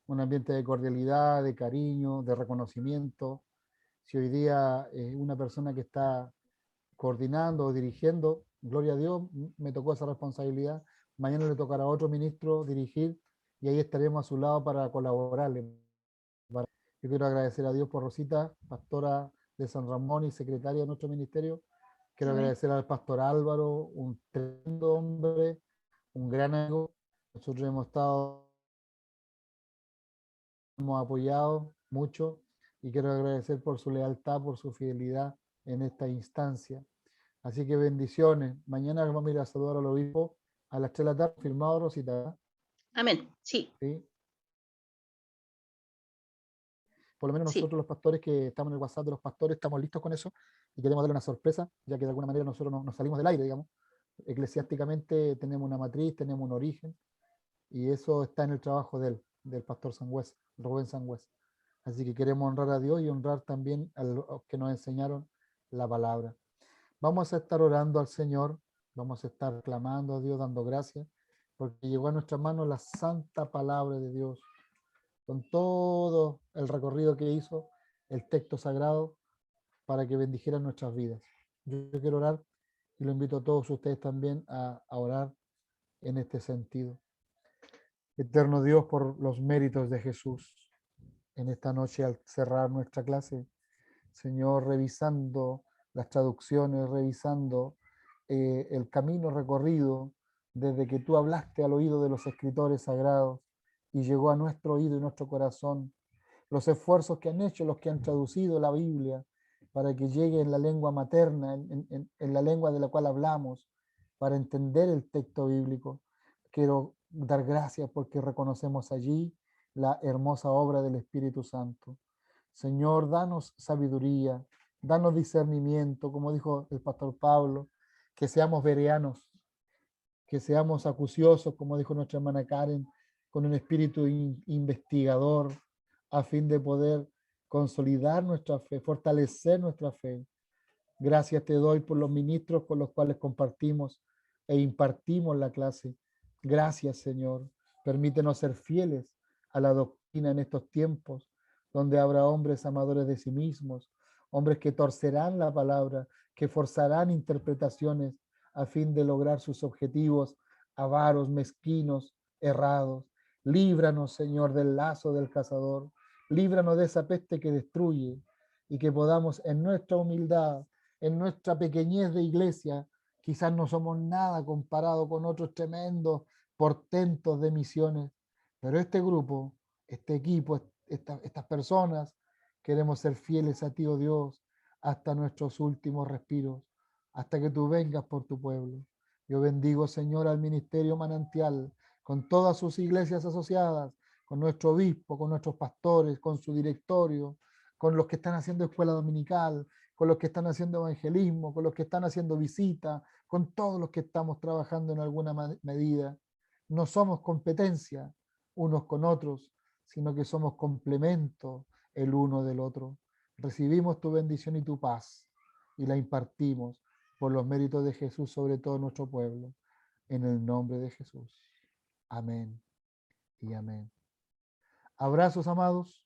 Speaker 2: Un ambiente de cordialidad, de cariño, de reconocimiento. Si hoy día una persona que está coordinando o dirigiendo, gloria a Dios, me tocó esa responsabilidad, mañana le tocará a otro ministro dirigir y ahí estaremos a su lado para colaborarle. Yo quiero agradecer a Dios por Rosita, pastora de San Ramón y secretaria de nuestro ministerio. Quiero agradecer al pastor Álvaro, un tremendo hombre, un gran amigo. Nosotros hemos apoyado mucho y quiero agradecer por su lealtad, por su fidelidad en esta instancia. Así que bendiciones. Mañana vamos a ir a saludar al obispo a las 3 de la tarde, firmado, Rosita.
Speaker 9: Amén, sí.
Speaker 2: ¿Sí? Por lo menos nosotros los pastores que estamos en el WhatsApp de los pastores estamos listos con eso y queremos darle una sorpresa, ya que de alguna manera nosotros nos salimos del aire, digamos. Eclesiásticamente tenemos una matriz, tenemos un origen y eso está en el trabajo del pastor Sangüesa, Rubén Sangüesa. Así que queremos honrar a Dios y honrar también a los que nos enseñaron la palabra. Vamos a estar orando al Señor, vamos a estar clamando a Dios, dando gracias, porque llegó a nuestras manos la santa palabra de Dios, con todo el recorrido que hizo el texto sagrado para que bendijera nuestras vidas. Yo quiero orar y lo invito a todos ustedes también a orar en este sentido. Eterno Dios, por los méritos de Jesús, en esta noche al cerrar nuestra clase, Señor, revisando las traducciones, revisando el camino recorrido desde que tú hablaste al oído de los escritores sagrados y llegó a nuestro oído y nuestro corazón, los esfuerzos que han hecho los que han traducido la Biblia para que llegue en la lengua materna, en la lengua de la cual hablamos, para entender el texto bíblico. Quiero dar gracias porque reconocemos allí la hermosa obra del Espíritu Santo. Señor, danos sabiduría, danos discernimiento, como dijo el pastor Pablo, que seamos bereanos, que seamos acuciosos, como dijo nuestra hermana Karen, con un espíritu investigador, a fin de poder consolidar nuestra fe, fortalecer nuestra fe. Gracias te doy por los ministros con los cuales compartimos e impartimos la clase. Gracias, Señor. Permítenos ser fieles a la doctrina en estos tiempos, donde habrá hombres amadores de sí mismos, hombres que torcerán la palabra, que forzarán interpretaciones a fin de lograr sus objetivos, avaros, mezquinos, errados. Líbranos, Señor, del lazo del cazador. Líbranos de esa peste que destruye, y que podamos en nuestra humildad, en nuestra pequeñez de iglesia, quizás no somos nada comparado con otros tremendos portentos de misiones, pero este grupo, este equipo, estas personas, queremos ser fieles a ti, oh Dios, hasta nuestros últimos respiros, hasta que tú vengas por tu pueblo. Yo bendigo, Señor, al Ministerio Manantial, con todas sus iglesias asociadas, con nuestro obispo, con nuestros pastores, con su directorio, con los que están haciendo escuela dominical, con los que están haciendo evangelismo, con los que están haciendo visita, con todos los que estamos trabajando en alguna medida. No somos competencia unos con otros, sino que somos complemento el uno del otro. Recibimos tu bendición y tu paz y la impartimos por los méritos de Jesús sobre todo nuestro pueblo. En el nombre de Jesús. Amén y amén. Abrazos, amados.